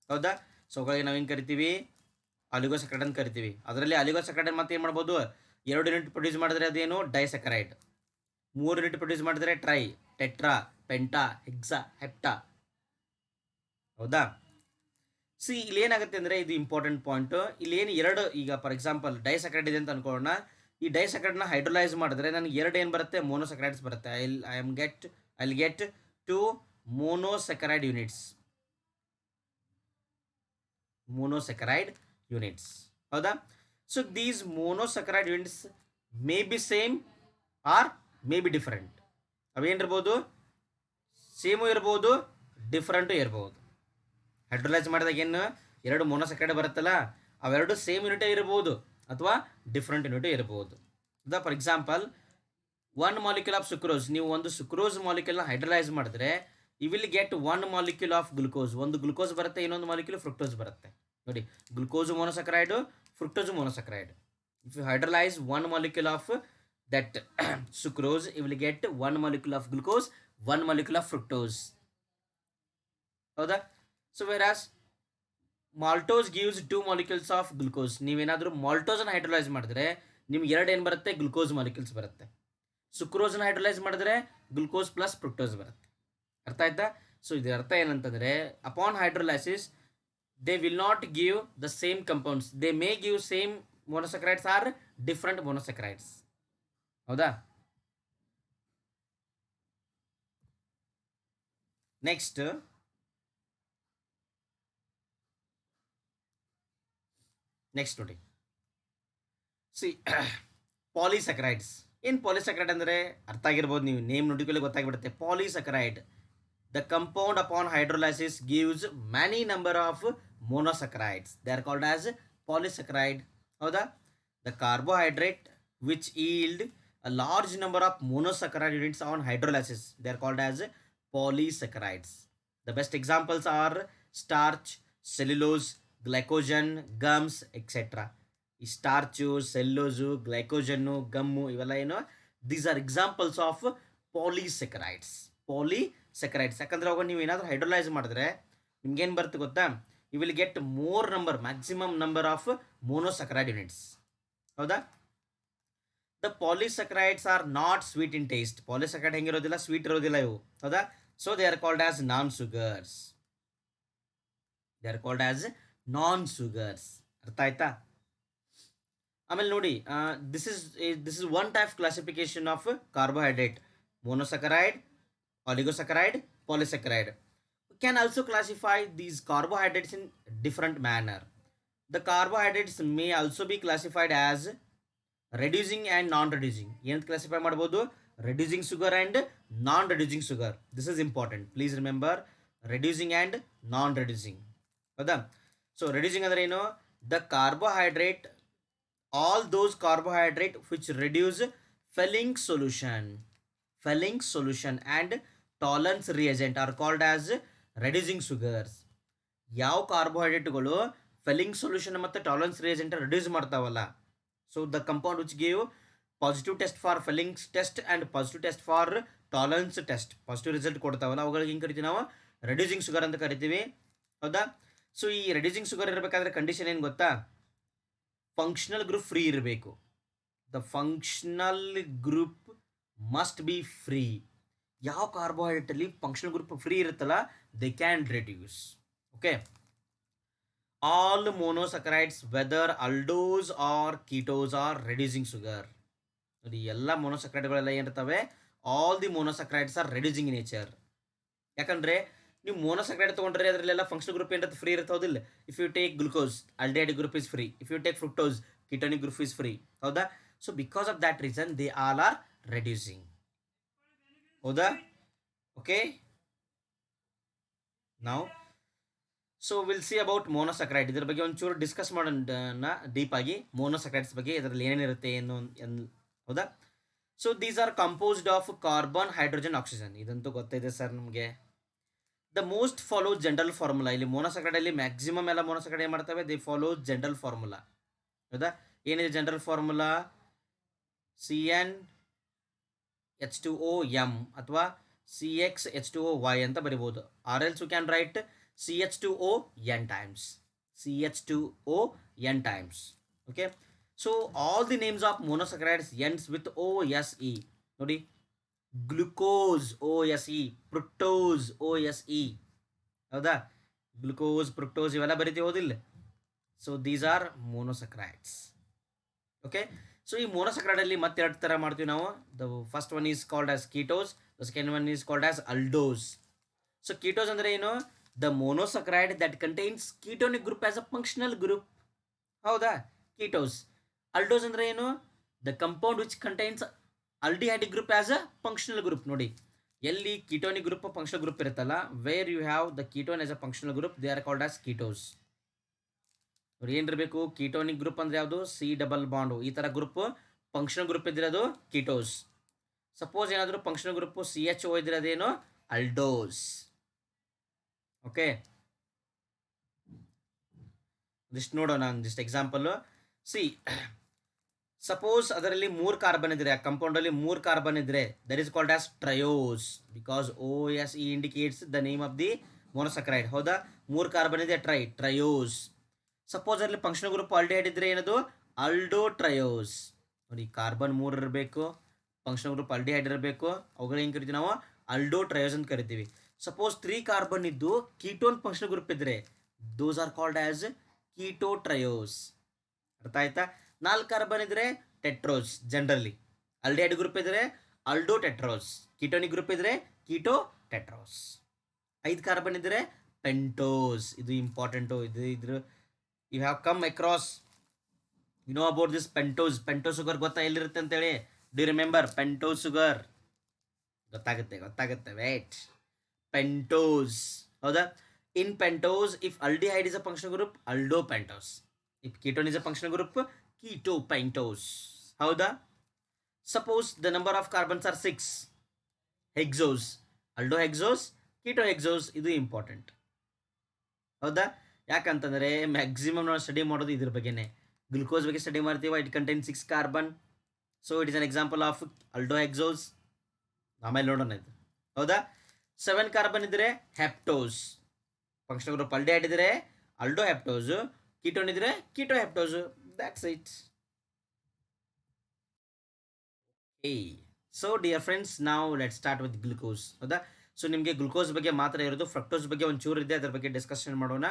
ಹೌದಾ? ಸೊ ಅವುಗಳಿಗೆ ನಾವೇನು ಕರಿತೀವಿ? ಆಲಿಗೋಸೆಕರೈಡ್ ಅಂತ ಕರಿತೀವಿ. ಅದರಲ್ಲಿ ಆಲಿಗೋಸೆಕರೈಡ್ ಮತ್ತೆ ಏನು ಮಾಡ್ಬೋದು? 2 ಯೂನಿಟ್ ಪ್ರೊಡ್ಯೂಸ್ ಮಾಡಿದ್ರೆ ಅದೇನು? ಡೈಸೆಕರೈಡ್. 3 ಯೂನಿಟ್ ಪ್ರೊಡ್ಯೂಸ್ ಮಾಡಿದ್ರೆ try, tetra, penta, hexa, hepta, ಹೌದಾ? ಸಿ ಇಲ್ಲಿ ಏನಾಗುತ್ತೆ ಅಂದರೆ, ಇದು ಇಂಪಾರ್ಟೆಂಟ್ ಪಾಯಿಂಟು. ಇಲ್ಲಿ ಏನು ಎರಡು, ಈಗ ಫಾರ್ ಎಕ್ಸಾಂಪಲ್ ಡೈಸೆಕರೈಡ್ ಇದೆ ಅಂತ ಅನ್ಕೊಳ್ಳೋಣ. ಈ ಡೈಸೆಕರೈಡ್ನ ಹೈಡ್ರೋಲೈಸ್ ಮಾಡಿದ್ರೆ ನನಗೆ 2 ಏನು ಬರುತ್ತೆ? ಮೋನೋಸೆಕರೈಡ್ಸ್ ಬರುತ್ತೆ. I will get 2 monosaccharide units, ಹೌದಾ? So these monosaccharide units may be same or may be different. ಅವೇನಿರ್ಬೋದು? ಸೇಮು ಇರ್ಬೋದು, ಡಿಫ್ರೆಂಟು ಇರ್ಬೋದು. ಹೈಡ್ರೋಲೈಸ್ ಮಾಡಿದಾಗ ಏನು 2 ಮೋನೋಸೆಕರೈಡ್ ಬರುತ್ತಲ್ಲ, ಅವೆರಡು ಸೇಮ್ ಯೂನಿಟೇ ಇರ್ಬೋದು ಅಥವಾ ಡಿಫ್ರೆಂಟ್ ಯೂನಿಟೇ ಇರ್ಬೋದು. ಹೌದಾ? For example 1 molecule of sucrose, ನೀವು ಒಂದು ಸುಕ್ರೋಸ್ ಮಾಲಿಕ್ಯೂಲ್ನ ಹೈಡ್ರೋಲೈಸ್ ಮಾಡಿದ್ರೆ you will get 1 molecule of glucose. ಒಂದು ಗ್ಲುಕೋಸ್ ಬರುತ್ತೆ, ಇನ್ನೊಂದು ಮಾಲಿಕ್ಯೂಲ್ ಫ್ರುಕ್ಟೋಸ್ ಬರುತ್ತೆ. ನೋಡಿ, glucose monosaccharide, fructose monosaccharide. If you hydrolyse 1 molecule of that sucrose, you will get 1 molecule of glucose, 1 molecule of fructose, ಹೌದಾ? So whereas maltose gives 2 molecules of glucose. ನೀವೇನಾದರೂ ಮಾಲ್ಟೋಸನ್ನು hydrolyse ಮಾಡಿದ್ರೆ ನಿಮ್ಗೆ 2 ಏನು ಬರುತ್ತೆ? ಗ್ಲುಕೋಸ್ ಮಾಲಿಕ್ಯೂಲ್ಸ್ ಬರುತ್ತೆ. ಸುಕ್ರೋಸ್ನ ಹೈಡ್ರೋಲೈಸ್ ಮಾಡಿದ್ರೆ ಗ್ಲುಕೋಸ್ ಪ್ಲಸ್ ಫ್ರುಕ್ಟೋಸ್ ಬರುತ್ತೆ. ಅರ್ಥ ಆಯ್ತಾ? ಸೊ ಇದರ ಅರ್ಥ ಏನಂತಂದರೆ, upon hydrolysis they will not give the same compounds. They may give same monosaccharides or different monosaccharides, ಹೌದಾ? ನೆಕ್ಸ್ಟ್ ನೋಡಿ, ಸಿ ಪಾಲಿಸೆಕರೈಡ್ಸ್. ಏನು ಪಾಲಿಸೆಕರೈಡ್ ಅಂದರೆ ಅರ್ಥ ಆಗಿರ್ಬೋದು, ನೀವು ನೇಮ್ ನೋಡಿಕೊಳ್ಳಿ ಗೊತ್ತಾಗಿಬಿಡುತ್ತೆ. Polysaccharide, the compound upon hydrolysis gives many number of monosaccharides. They are called as polysaccharide, ಹೌದಾ? The carbohydrate which yield a large number of monosaccharide units on hydrolysis, they are called as polysaccharides. The best examples are starch, cellulose, glycogen, gums, etc. ಈ starch, cellulose, glycogen, gum ಇವೆಲ್ಲ ಏನು? These are examples of polysaccharides. ಯಾಕಂದರೆ ಅವಾಗ ನೀವು ಏನಾದರೂ hydrolyse ಮಾಡಿದ್ರೆ ನಿಮ್ಗೇನು ಬರುತ್ತೆ ಗೊತ್ತಾ? You will get more number, maximum number of monosaccharide units, ಹೌದಾ? The polysaccharides are not sweet in taste. Polysaccharide ಹೆಂಗಿರೋದಿಲ್ಲ? ಸ್ವೀಟ್ ಇರೋದಿಲ್ಲ ಇವು, ಹೌದಾ? So they are called as non sugars. ಅರ್ಥ ಆಯ್ತಾ? ಆಮೇಲೆ ನೋಡಿ, this is one type classification of carbohydrate: monosaccharide, oligosaccharide, polysaccharide. We can also classify these carbohydrates in different manner. The carbohydrates May also be classified as reducing and non reducing. ಏನಂತ classify ಮಾಡ್ಬೋದು? Reducing sugar and non reducing sugar. This is important, please remember, reducing and non reducing. ಹೌದಾ? So reducing ಅಂದ್ರೆ ಏನು? The carbohydrate, all those carbohydrate which reduce Fehling solution and tolerance reagent are called as reducing sugars. ಯಾವ ಕಾರ್ಬೋಹೈಡ್ರೇಟ್ಗಳು Fehling solution ಮತ್ತು Tollens reagent reduce ಮಾಡ್ತಾವಲ್ಲ, so the compound which give positive test for Fehling's test and positive test for Tollens test, positive result ಕೊಡ್ತಾವಲ್ಲ ಅವುಗಳಿಗೆ ಹಿಂಗೆ ಕರಿತೀವಿ ನಾವು? Reducing sugar ಅಂತ ಕರಿತೀವಿ. ಹೌದಾ? ಸೊ ಈ ರೆಡ್ಯೂಸಿಂಗ್ ಶುಗರ್ ಇರಬೇಕಾದ್ರೆ ಕಂಡೀಷನ್ ಏನು ಗೊತ್ತಾ? ಫಂಕ್ಷನಲ್ ಗ್ರೂಪ್ ಫ್ರೀ ಇರಬೇಕು. The functional group must be free. ಯಾವ ಕಾರ್ಬೋಹೈಡ್ರೇಟ್ ಅಲ್ಲಿ ಫಂಕ್ಷನಲ್ ಗ್ರೂಪ್ ಫ್ರೀ ಇರುತ್ತಲ್ಲ, they can reduce. Okay, all monosaccharides whether aldose or ketose are reducing sugar. ನೋಡಿ, ಎಲ್ಲ ಮೋನೋಸಕ್ರೈಡ್ಗಳೆಲ್ಲ ಏನಿರ್ತವೆ, all the monosaccharides are reducing nature. ಯಾಕಂದ್ರೆ ನೀವು ಮೋನೋಸಕ್ರೈಡ್ ತೊಗೊಂಡ್ರೆ ಅದರಲ್ಲೆಲ್ಲ ಫಂಕ್ಷನಲ್ ಗ್ರೂಪ್ ಏನಿರುತ್ತೆ, ಫ್ರೀ ಇರುತ್ತೆ. ಹೌದಿಲ್ಲ? If you take glucose, aldehyde group is free. If you take fructose, ketonic group is free. ಹೌದಾ? So because of that reason they all are reducing. ಹೌದಾ? Okay, ನಾವು so will see about monosaccharide. ಇದ್ರ ಬಗ್ಗೆ ಒಂಚೂರು discuss ಮಾಡೋಣ deep ಆಗಿ, ಮೋನೋಸಕ್ರೈಡ್ಸ್ ಬಗ್ಗೆ, ಇದರಲ್ಲಿ ಏನೇನಿರುತ್ತೆ ಏನು. ಹೌದಾ? So these are composed of carbon, hydrogen, oxygen. ಇದಂತೂ ಗೊತ್ತಿದೆ ಸರ್ ನಮಗೆ. The most follow general formula. ಇಲ್ಲಿ ಮೋನೋಸಕ್ರೈಡ್ ಅಲ್ಲಿ ಮ್ಯಾಕ್ಸಿಮಮ್ ಎಲ್ಲ ಮೋನೋಸಕ್ರೈಡ್ ಏನು ಮಾಡ್ತವೆ? They follow general formula. ಹೌದಾ? ಏನಿದೆ ಜನರಲ್ ಫಾರ್ಮುಲಾ? CnH2O(m) ಅಥವಾ CxH2O(y) ಅಂತ ಬರಿಬೋದು. Or else you can write CH2O(n) times. CH2O(n) times. Okay, so all the names of monosaccharides ends with OSE. ನೋಡಿ, ಗ್ಲುಕೋಸ್ OSE, ಫ್ರುಕ್ಟೋಸ್ OSE. ಹೌದಾ? Glucose, fructose ಇವೆಲ್ಲ ಬರಿತೀವಿ, ಹೋದಿಲ್ಲ? So these are monosaccharides. Okay, so ಈ monosaccharide ಅಲ್ಲಿ ಮತ್ತೆ ಎರಡು ತರ ಮಾಡ್ತೀವಿ ನಾವು. The first one is called as ketose, the second one is called as aldose. So ketose ಅಂದ್ರೆ ಏನು? The monosaccharide that contains ketonic group as a functional group. ಹೌದಾ? ಕೀಟೋಸ್. ಅಲ್ಡೋಸ್ ಅಂದ್ರೆ ಏನು? The compound which contains aldehyde group as a functional group. ನೋಡಿ, ಎಲ್ಲಿ ketonic group functional group ಇರುತ್ತಲ್ಲ, where you have the ketone as a functional group, they are called as ketose. ನೋಡಿ, ಏನಿರಬೇಕು? Ketonic group ಅಂದ್ರೆ ಯಾವುದು? C double bond. ಈ ತರ group functional group ಇದ್ರೆ ಅದು ಕೀಟೋಸ್. ಸಪೋಸ್ ಏನಾದರೂ ಫಂಕ್ಷನಲ್ ಗ್ರೂಪ್ CHO ಇದ್ರೆ ಅದೇನು? ಅಲ್ಡೋಸ್. ಓಕೆ, ಇಷ್ಟು ನೋಡೋಣ ಒಂದಿಷ್ಟು ಎಕ್ಸಾಂಪಲ್. ಸಿ, ಸಪೋಸ್ ಅದರಲ್ಲಿ 3 ಕಾರ್ಬನ್ ಇದ್ರೆ, ಆ ಕಂಪೌಂಡ್ ಅಲ್ಲಿ 3 ಕಾರ್ಬನ್ ಇದ್ರೆ, that is called as triose, because OSE indicates the name of the monosaccharide. ಹೌದಾ? 3 ಕಾರ್ಬನ್ ಇದೆ, ಟ್ರಯೋಸ್. ಸಪೋಸ್ ಅಲ್ಲಿ ಫಂಕ್ಷನಲ್ ಗ್ರೂಪ್ ಆಲ್ಡಿಹೈಡ್ ಇದ್ರೆ ಏನದು? ಅಲ್ಡೋ ಟ್ರಯೋಸ್. ನೋಡಿ, ಕಾರ್ಬನ್ 3 ಇರಬೇಕು, ಫಂಕ್ಷನಲ್ ಗ್ರೂಪ್ ಆಲ್ಡಿಹೈಡ್ ಇರಬೇಕು, ಅವುಗಳು ಹೆಂಗೆ ಕರಿತೀವಿ ನಾವು? ಅಲ್ಡೋ ಟ್ರಯೋಸ್ ಅಂತ ಕರಿತೀವಿ. ಸಪೋಸ್ 3 ಕಾರ್ಬನ್ ಇದ್ದು ಕೀಟೋನ್ ಫಂಕ್ಷನಲ್ ಗ್ರೂಪ್ ಇದ್ರೆ, those are called as keto triose. ಅರ್ಥ ಆಯ್ತಾ? 4 ಕಾರ್ಬನ್ ಇದ್ರೆ ಟೆಟ್ರೋಸ್. ಜನರಲಿ ಆಲ್ಡಿಹೈಡ್ ಗ್ರೂಪ್ ಇದ್ರೆ ಅಲ್ಡೋ ಟೆಟ್ರೋಸ್, ಕೀಟೋನಿಕ್ ಗ್ರೂಪ್ ಇದ್ರೆ ಕೀಟೋ ಟೆಟ್ರೋಸ್. 5 ಕಾರ್ಬನ್ ಇದ್ರೆ ಪೆಂಟೋಸ್. ಇದು ಇಂಪಾರ್ಟೆಂಟು. ಇದ್ರ you have come across, you know about this pentose. Pentose sugar ಗೊತ್ತಾ ಎಲ್ಲಿರುತ್ತೆ ಅಂತೇಳಿ? Do remember pentose sugar? ಗೊತ್ತಾಗುತ್ತೆ ವೇಟ್. ಪೆಂಟೋಸ್. ಹೌದಾ? In pentose, if aldehyde is a functional group, aldo pentose. If ketone is a functional group, keto pentose. ಹೌದಾ? Suppose the number of carbons are 6, hexose. Aldo hexose, keto ಹೆಕ್ಸೋಸ್. ಇದು important. ಹೌದಾ? ಯಾಕಂತಂದರೆ maximum ನಾವು study ಮಾಡೋದು ಇದ್ರ ಬಗ್ಗೆನೇ. Glucose ಬಗ್ಗೆ study ಮಾಡ್ತೀವಿ, it contain 6 carbon. So it is an example of aldohexose. ಆಮೇಲೆ ನೋಡೋಣ ಇದು. ಹೌದಾ? 7 ಕಾರ್ಬನ್ ಇದ್ರೆ ಹೆಪ್ಟೋಸ್. ಫಂಕ್ಷನಲ್ ಗ್ರೂಪ್ ಆಲ್ಡಿಹೈಡ್ ಇದ್ರೆ ಅಲ್ಡೋ ಹೆಪ್ಟೋಸ್, ಕೀಟೋನ್ ಇದ್ರೆ ketoheptose. That's it. So dear friends, ನಾವು ಲೆಟ್ ಸ್ಟಾರ್ಟ್ ವಿತ್ ಗ್ಲುಕೋಸ್. ಹೌದಾ? ಸೊ ನಿಮಗೆ ಗ್ಲುಕೋಸ್ ಬಗ್ಗೆ ಮಾತ್ರ ಇರೋದು, ಫ್ರಕ್ಟೋಸ್ ಬಗ್ಗೆ ಒಂಚೂರು ಇದೆ, ಅದ್ರ ಬಗ್ಗೆ ಡಿಸ್ಕಷನ್ ಮಾಡೋಣ.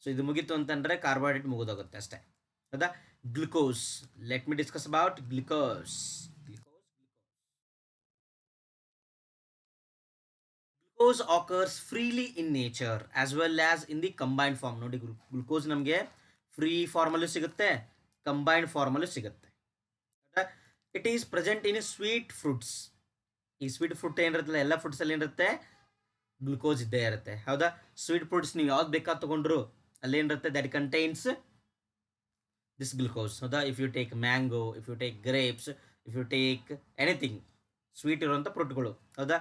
ಸೊ ಇದು ಮುಗೀತು ಅಂತಂದರೆ ಕಾರ್ಬೋಹೈಡ್ರೇಟ್ ಮುಗಿದೋಗುತ್ತೆ ಅಷ್ಟೇ. ಹೌದಾ? Glucose, let me discuss about glucose. Glucose occurs freely in nature as well as in the combined form. ನೋಡಿ, ಗ್ಲುಕೋಸ್ ನಮಗೆ ಫ್ರೀ ಫಾರ್ಮಲ್ಲೂ ಸಿಗುತ್ತೆ, ಕಂಬೈನ್ಡ್ ಫಾರ್ಮಲ್ಲೂ ಸಿಗುತ್ತೆ. It is present in sweet fruits. ಈ ಸ್ವೀಟ್ ಫ್ರೂಟ್ ಏನಿರುತ್ತಲ್ಲ, ಎಲ್ಲ ಫ್ರೂಟ್ಸಲ್ಲಿ ಏನಿರುತ್ತೆ, ಗ್ಲುಕೋಸ್ ಇದ್ದೇ ಇರುತ್ತೆ. ಹೌದಾ? ಸ್ವೀಟ್ ಫ್ರೂಟ್ಸ್ ನೀವು ಯಾವ್ದು ಬೇಕಾದ ತೊಗೊಂಡ್ರು ಅಲ್ಲೇನಿರುತ್ತೆ, ದಟ್ ಕಂಟೈನ್ಸ್ ದಿಸ್ ಗ್ಲುಕೋಸ್. ಹೌದಾ? If you take mango, if you take grapes, if you take anything sweet ಇರುವಂಥ ಫ್ರೂಟ್ಗಳು. ಹೌದಾ?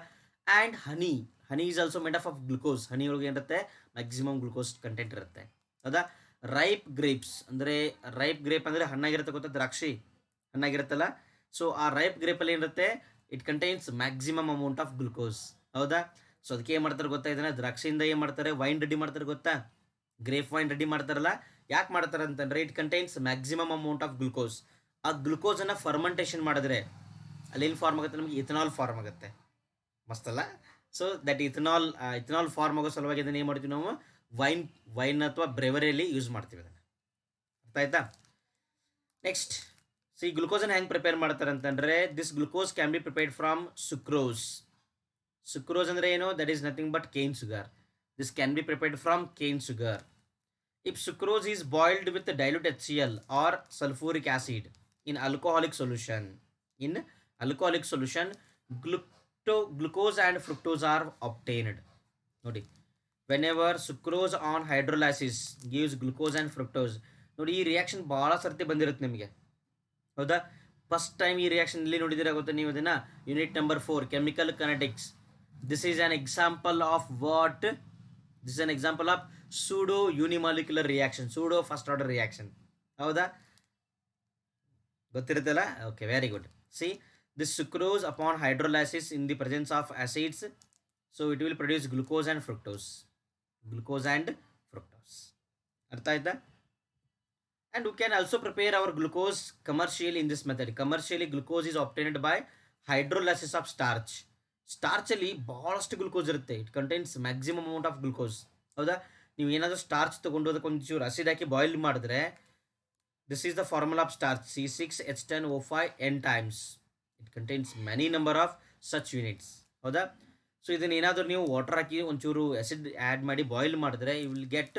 And honey, honey is also made of glucose. Honey ಒಳಗೆ ಏನಿರುತ್ತೆ, ಮ್ಯಾಕ್ಸಿಮಮ್ ಗ್ಲುಕೋಸ್ ಕಂಟೆಂಟ್ ಇರುತ್ತೆ. ಹೌದಾ? ರೈಪ್ ಗ್ರೇಪ್ಸ್ ಅಂದರೆ, ripe grape ಅಂದರೆ ಹಣ್ಣಾಗಿರುತ್ತೆ, ಗೊತ್ತಾ? ದ್ರಾಕ್ಷಿ ಹಣ್ಣಾಗಿರುತ್ತಲ್ಲ, ಸೊ ಆ ರೈಪ್ ಗ್ರೇಪಲ್ಲಿ ಏನಿರುತ್ತೆ, it contains maximum amount of glucose. ಹೌದಾ? ಸೊ ಅದಕ್ಕೆ ಏನು ಮಾಡ್ತಾರೆ ಗೊತ್ತಾ, ಇದನ್ನು ದ್ರಾಕ್ಷಿಯಿಂದ ಏನು ಮಾಡ್ತಾರೆ, ವೈನ್ ರೆಡಿ ಮಾಡ್ತಾರೆ, ಗೊತ್ತಾ? ಗ್ರೇಪ್ ವೈನ್ ರೆಡಿ ಮಾಡ್ತಾರಲ್ಲ, ಯಾಕೆ ಮಾಡ್ತಾರೆ ಅಂತಂದರೆ it contains maximum amount of glucose. ಆ ಗ್ಲುಕೋಸನ್ನು ಫರ್ಮೆಂಟೇಷನ್ ಮಾಡಿದ್ರೆ ಅಲ್ಲೇನು ಫಾರ್ಮ್ ಆಗುತ್ತೆ, ನಮಗೆ ಇಥನಾಲ್ ಫಾರ್ಮ್ ಆಗುತ್ತೆ. ಮಸ್ತಲ್ಲ? ಸೊ ದಟ್ ಇಥನಾಲ್ ಫಾರ್ಮ್ ಆಗೋ ಸಲುವಾಗಿ ಇದನ್ನು ಏನು ಮಾಡ್ತೀವಿ ನಾವು, ವೈನ್ ಅಥವಾ ಬ್ರೆವರಿಯಲ್ಲಿ ಯೂಸ್ ಮಾಡ್ತೀವಿ ಅದನ್ನು. ಅರ್ಥ ಆಯ್ತಾ? ನೆಕ್ಸ್ಟ್ ಸಿ, ಗ್ಲುಕೋಸನ್ನು ಹೆಂಗೆ ಪ್ರಿಪೇರ್ ಮಾಡ್ತಾರೆ ಅಂತಂದರೆ, this glucose can be prepared from sucrose. Sucrose ಅಂದರೆ ಏನು? That is nothing but Kane sugar. This can be prepared from Kane sugar. If sucrose is boiled with dilute HCl or sulfuric acid in alcoholic solution, glucose and fructose are obtained. ನೋಡಿ, whenever sucrose on hydrolysis gives glucose and fructose. ನೋಡಿ, ಈ reaction ಭಾಳ ಸರ್ತಿ ಬಂದಿರುತ್ತೆ ನಿಮಗೆ. ಹೌದಾ? First time ಈ reaction ಇಲ್ಲಿ ನೋಡಿದಿರ ಗೊತ್ತಾ ನೀವು ಅದನ್ನು? Unit number 4, chemical kinetics. This is an example of what? This is an example of pseudo unimolecular reaction, pseudo first order reaction. ಹೌದಾ? ಗೊತ್ತಿರುತ್ತಲ್ಲ? Okay, very good. See, this sucrose upon hydrolysis in the presence of acids, so it will produce glucose and fructose. ಅರ್ಥ ಆಯ್ತಾ? And we can also prepare our glucose commercially in this method. Commercially glucose is obtained by hydrolysis of starch. ಸ್ಟಾರ್ಚಲ್ಲಿ ಭಾಳಷ್ಟು glucose ಇರುತ್ತೆ. It contains maximum amount of glucose. ಹೌದಾ? ನೀವು ಏನಾದರೂ starch ತೊಗೊಂಡು ಅದಕ್ಕೆ ಒಂಚೂರು ಆಸಿಡ್ ಹಾಕಿ ಬಾಯ್ಲ್ ಮಾಡಿದ್ರೆ, this is the formula of starch, C6H10O5 N times. It contains many number of such units. ಹೌದಾ? ಸೊ ಇದನ್ನು ಏನಾದರೂ ನೀವು ವಾಟರ್ ಹಾಕಿ ಒಂಚೂರು ಆಸಿಡ್ ಆ್ಯಡ್ ಮಾಡಿ ಬಾಯ್ಲ್ ಮಾಡಿದ್ರೆ, you will get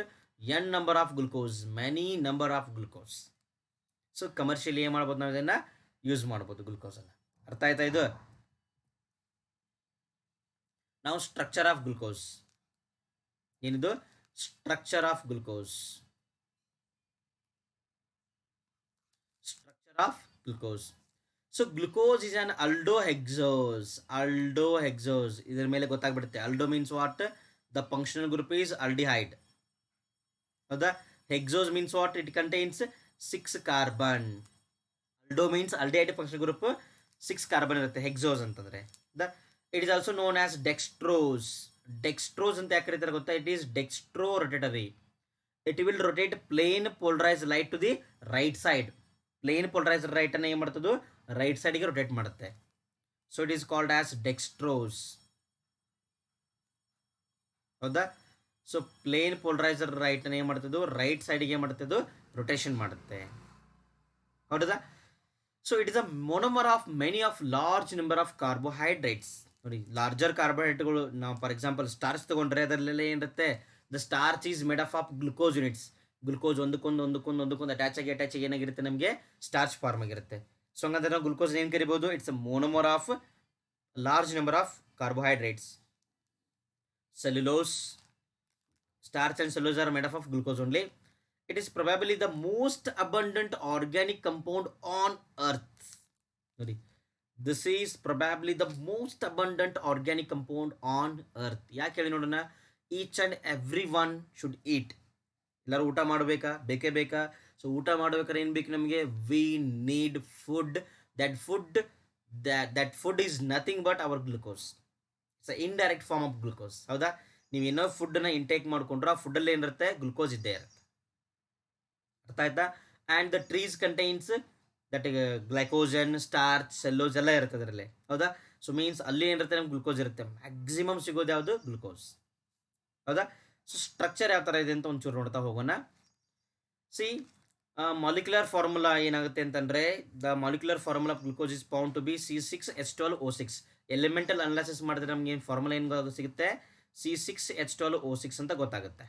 N number of glucose, many number of glucose. So commercially ಏನು ಮಾಡ್ಬೋದು, ನಾವು ಇದನ್ನು ಯೂಸ್ ಮಾಡ್ಬೋದು ಗ್ಲುಕೋಸನ್ನು. ಅರ್ಥ ಆಯ್ತಾ ಇದು? ನಾವು ಸ್ಟ್ರಕ್ಚರ್ ಆಫ್ ಗ್ಲುಕೋಸ್ ಏನಿದು? Structure of glucose. So glucose is an aldohexose. ಇದರ ಮೇಲೆ ಗೊತ್ತಾಗ್ಬಿಡುತ್ತೆ. Aldo means what? The functional group is aldehyde. ಹೌದಾ? Hexose means what? It contains 6 carbon. Aldo means aldehyde functional group 6 carbon ಇರುತ್ತೆ. Hexose ಅಂತಂದರೆ it is also known as dextrose. Dextrose ಅಂತ ಯಾಕೆ ಕರೀತಾರೆ ಗೊತ್ತಾ? It is dextrorotatory. It will rotate plane polarise light to the right side. Plane polarise ರೈಟನ್ನು ಏನು ಮಾಡ್ತದೆ? Right ಸೈಡಿಗೆ ರೊಟೇಟ್ ಮಾಡುತ್ತೆ. So it is called as dextrose. ಹೌದಾ? ಸೊ ಪ್ಲೇನ್ ಪೋಲರೈಸರ್ ರೈಟನ್ನು ಏನು ಮಾಡ್ತದೆ? ರೈಟ್ ಸೈಡಿಗೆ ಏನು ಮಾಡ್ತದೆ? ರೊಟೇಷನ್ ಮಾಡುತ್ತೆ. ಹೌದಾ? So it is a monomer of many of large number of carbohydrates. ನೋಡಿ, ಲಾರ್ಜರ್ ಕಾರ್ಬೋಹೈಡ್ರೇಟ್ಗಳು, ನಾವು ಫಾರ್ ಎಕ್ಸಾಂಪಲ್ ಸ್ಟಾರ್ಚ್ ತೊಗೊಂಡ್ರೆ ಅದರಲ್ಲೆಲ್ಲ ಏನಿರುತ್ತೆ? The starch is made of glucose units. Glucose ಒಂದಕ್ಕೊಂದು ಅಟ್ಯಾಚ್ ಆಗಿ ಏನಾಗಿರುತ್ತೆ? ನಮಗೆ ಸ್ಟಾರ್ಚ್ ಫಾರ್ಮ್ ಆಗಿರುತ್ತೆ. ಸೊ ಹಂಗಂದ್ರೆ ನಾವು ಗ್ಲುಕೋಸ್ ಏನು ಕರಿಬೋದು? It's a monomer of large number of carbohydrates. Cellulose, starch and cellulose are made of glucose only. It is probably the most abundant organic compound on earth. Sorry. This is probably the most abundant organic compound on earth. ಯಾಕೆ ಹೇಳಿ ನೋಡೋಣ? Each and every one should eat. ಎಲ್ಲರೂ ಊಟ ಮಾಡಬೇಕಾ? ಬೇಕೇ ಬೇಕಾ? So ಊಟ ಮಾಡ್ಬೇಕಾದ್ರೆ ಏನು ಬೇಕು ನಮಗೆ? We need food. That food is nothing but our glucose. It's a indirect form of glucose. ಹೌದಾ? ನೀವು ಏನೋ ಫುಡ್ಡನ್ನು ಇಂಟೇಕ್ ಮಾಡಿಕೊಂಡ್ರೆ ಆ ಫುಡ್ಡಲ್ಲಿ ಏನಿರುತ್ತೆ? ಗ್ಲುಕೋಸ್ ಇದ್ದೇ ಇರುತ್ತೆ. ಅರ್ಥ ಆಯ್ತಾ? And the trees contains that glycogen, starch, cellulose ಎಲ್ಲ ಇರುತ್ತೆ ಅದರಲ್ಲಿ. ಹೌದಾ? ಸೊ ಮೀನ್ಸ್ ಅಲ್ಲಿ ಏನಿರುತ್ತೆ? ನಮ್ಗೆ ಗ್ಲುಕೋಸ್ ಇರುತ್ತೆ. ಮ್ಯಾಕ್ಸಿಮಮ್ ಸಿಗೋದು ಯಾವುದು? ಗ್ಲುಕೋಸ್. ಹೌದಾ? ಸೊ ಸ್ಟ್ರಕ್ಚರ್ ಯಾವ ಥರ ಇದೆ ಅಂತ ಒಂಚೂರು ನೋಡ್ತಾ ಹೋಗೋಣ. ಸಿ, ಮಾಲಿಕ್ಯುಲರ್ ಫಾರ್ಮುಲಾ ಏನಾಗುತ್ತೆ ಅಂತಂದರೆ, the molecular formula of glucose is found to be C6H12O6. Elemental analysis ಮಾಡಿದ್ರೆ ನಮ್ಗೆ ಏನು ಫಾರ್ಮುಲಾ ಏನು ಸಿಗುತ್ತೆ? C6H12O6 ಅಂತ ಗೊತ್ತಾಗುತ್ತೆ.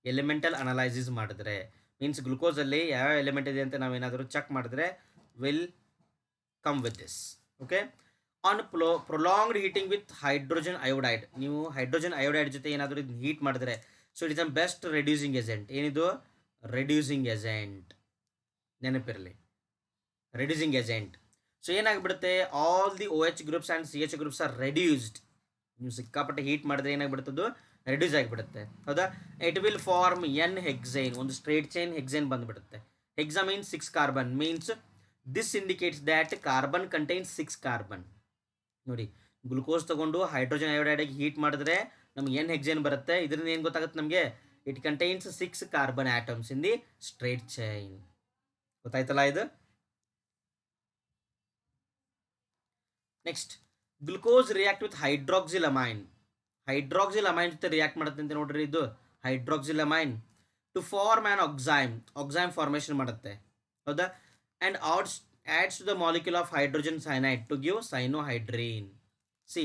ಎಲಿಮೆಂಟಲ್ ಅನಲೈಸಿಸ್ ಮಾಡಿದ್ರೆ ಮೀನ್ಸ್ ಗ್ಲುಕೋಸಲ್ಲಿ ಯಾವ ಎಲಿಮೆಂಟ್ ಇದೆ ಅಂತ ನಾವೇನಾದರೂ ಚೆಕ್ ಮಾಡಿದ್ರೆ will come with this. Okay, on prolonged heating with hydrogen iodide, ನೀವು ಹೈಡ್ರೋಜನ್ ಅಯೋಡೈಡ್ ಜೊತೆ ಏನಾದರೂ ಇದು ಹೀಟ್ ಮಾಡಿದ್ರೆ so it is a best reducing agent. ಏನಿದು ರೆಡ್ಯೂಸಿಂಗ್ ಏಜೆಂಟ್, ನೆನಪಿರಲಿ, reducing agent. So ಏನಾಗ್ಬಿಡುತ್ತೆ, all the OH groups and CH groups are reduced. ನೀವು ಸಿಕ್ಕಾಪಟ್ಟೆ heat ಮಾಡಿದ್ರೆ ಏನಾಗ್ಬಿಡುತ್ತದು ರೆಡ್ಯೂಸ್ ಆಗಿಬಿಡುತ್ತೆ, ಹೌದಾ. It will form n hexane, ಒಂದು ಸ್ಟ್ರೇಟ್ ಚೈನ್ ಹೆಕ್ಸೈನ್ ಬಂದುಬಿಡುತ್ತೆ. Hexa means 6 carbon, means this indicates that carbon contains 6 carbon. ನೋಡಿ, glucose ತಗೊಂಡು ಹೈಡ್ರೋಜನ್ ಅಯೋಡೈಡಿಗೆ ಹೀಟ್ ಮಾಡಿದ್ರೆ ನಮ್ಗೆ ಎನ್ ಹೆಕ್ಸೈನ್ ಬರುತ್ತೆ. ಇದರಿಂದ ಏನು ಗೊತ್ತಾಗುತ್ತೆ ನಮಗೆ, it contains 6 carbon atoms in the straight chain. ಗೊತ್ತಾಯ್ತಲ್ಲ ಇದು. Next, glucose react with hydroxyl amine. Hydroxyl amine ಜೊತೆ ರಿಯಾಕ್ಟ್ ಮಾಡುತ್ತೆ ಅಂತ ನೋಡ್ರಿ, ಇದು hydroxyl amine to form an oxime. Oxime formation ಮಾಡುತ್ತೆ, ಹೌದಾ. And adds to the molecule of hydrogen cyanide to give cyanohydrine. See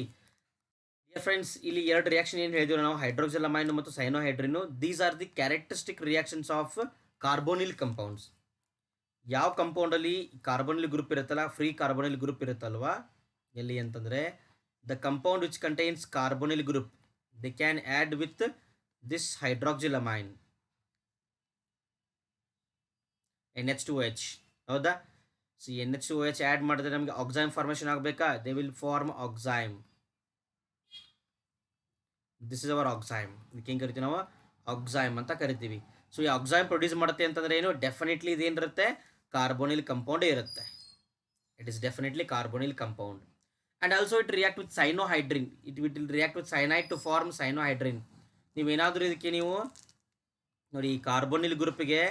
dear friends, ಇಲ್ಲಿ ಎರಡು reaction ಏನು ಹೇಳಿದ್ವಿ ನಾವು, ಹೈಡ್ರೋಕ್ಸಿಲ್ ಅಮೈನ್ ಮತ್ತು cyanohydrin. These are the characteristic reactions of carbonyl compounds. ಯಾವ ಕಂಪೌಂಡಲ್ಲಿ ಕಾರ್ಬೋನಿಲ್ ಗ್ರೂಪ್ ಇರುತ್ತಲ್ಲ, ಫ್ರೀ ಕಾರ್ಬೋನಿಲ್ ಗ್ರೂಪ್ ಇರುತ್ತಲ್ವಾ, ಎಲ್ಲಿ ಅಂತಂದರೆ the compound which contains carbonyl group they can add with this hydroxyl amine NH2OH, ಹೌದಾ. ಸಿ NH2OH ಆ್ಯಡ್ ಮಾಡಿದ್ರೆ ನಮಗೆ oxime formation ಆಗಬೇಕಾ, they will form oxime. This is our oxime. ಇದಕ್ಕೆ ಏನು ಕರಿತೀವಿ ನಾವು, ಆಕ್ಸೈಮ್ ಅಂತ ಕರಿತೀವಿ. ಸೊ ಈ ಆಕ್ಸೈಮ್ ಪ್ರೊಡ್ಯೂಸ್ ಮಾಡುತ್ತೆ ಅಂತಂದ್ರೆ ಏನು, ಡೆಫಿನೆಟ್ಲಿ ಇದೇನಿರುತ್ತೆ, ಕಾರ್ಬೋನಿಲ್ ಕಂಪೌಂಡೇ ಇರುತ್ತೆ. It is definitely carbonyl compound. And also it react with cyanohydrin. It will react with cyanide to form cyanohydrin. ನೀವೇನಾದರೂ ಇದಕ್ಕೆ ನೀವು ನೋಡಿ, ಈ ಕಾರ್ಬೋನಿಲ್ ಗ್ರೂಪಿಗೆ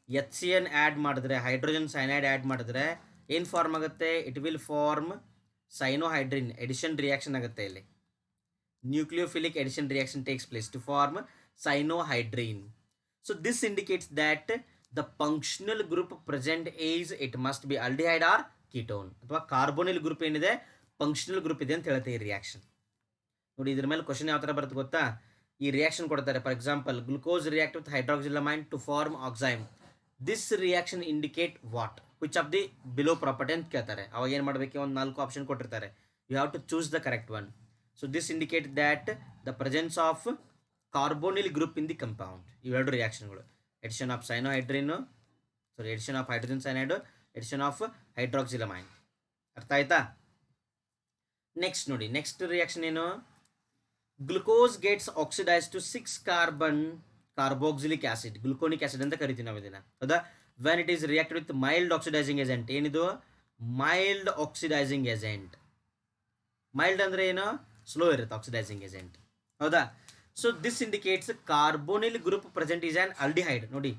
HCN ಆ್ಯಡ್ ಮಾಡಿದ್ರೆ, ಹೈಡ್ರೋಜನ್ ಸೈನೈಡ್ ಆ್ಯಡ್ ಮಾಡಿದ್ರೆ ಏನು ಫಾರ್ಮ್ ಆಗುತ್ತೆ, it will form cyanohydrin. Addition reaction ಆಗುತ್ತೆ ಇಲ್ಲಿ, nucleophilic addition reaction takes place to form cyanohydrin. So this indicates that the functional group present is it must be aldehyde R ketone. ಅಥವಾ carbonyl group ಏನಿದೆ functional group ಇದೆ ಅಂತ ಹೇಳುತ್ತೆ ಈ reaction. ನೋಡಿ, ಇದ್ರ ಮೇಲೆ ಕ್ವಶನ್ ಯಾವ ಥರ ಬರುತ್ತೆ ಗೊತ್ತಾ, ಈ ರಿಯಾಕ್ಷನ್ ಕೊಡ್ತಾರೆ. For example, glucose react with hydroxyl amine to form oxime. This reaction indicate what, which of the below property ಅಂತ ಕೇಳ್ತಾರೆ. ಅವಾಗ ಏನು ಮಾಡಬೇಕು, ಒಂದು 4 ಆಪ್ಷನ್ ಕೊಟ್ಟಿರ್ತಾರೆ, you have to choose the correct one. So this indicate that the presence of carbonyl group in the compound. ಇವೆರಡು ರಿಯಾಕ್ಷನ್ಗಳು, addition of cyanohydrin, addition of hydrogen cyanide, addition of hydroxyl amine. ಅರ್ಥ ಆಯ್ತಾ. Next ನೋಡಿ, next reaction ಏನು, glucose gets oxidise to 6 carbon carboxylic acid, gluconic acid ಅಂತ ಕರಿತೀವಿ ನಾವು ಇದನ್ನ, ಹೌದಾ. When it is react with mild oxidising agent. ಏನಿದು, ಮೈಲ್ಡ್ ಆಕ್ಸಿಡೈಸಿಂಗ್ ಏಜೆಂಟ್. ಮೈಲ್ಡ್ ಅಂದರೆ ಏನು, ಸ್ಲೋ ಇರುತ್ತೆ ಆಕ್ಸಿಡೈಸಿಂಗ್ ಏಜೆಂಟ್, ಹೌದಾ. So this indicates carbonyl group present is an aldehyde. ನೋಡಿ,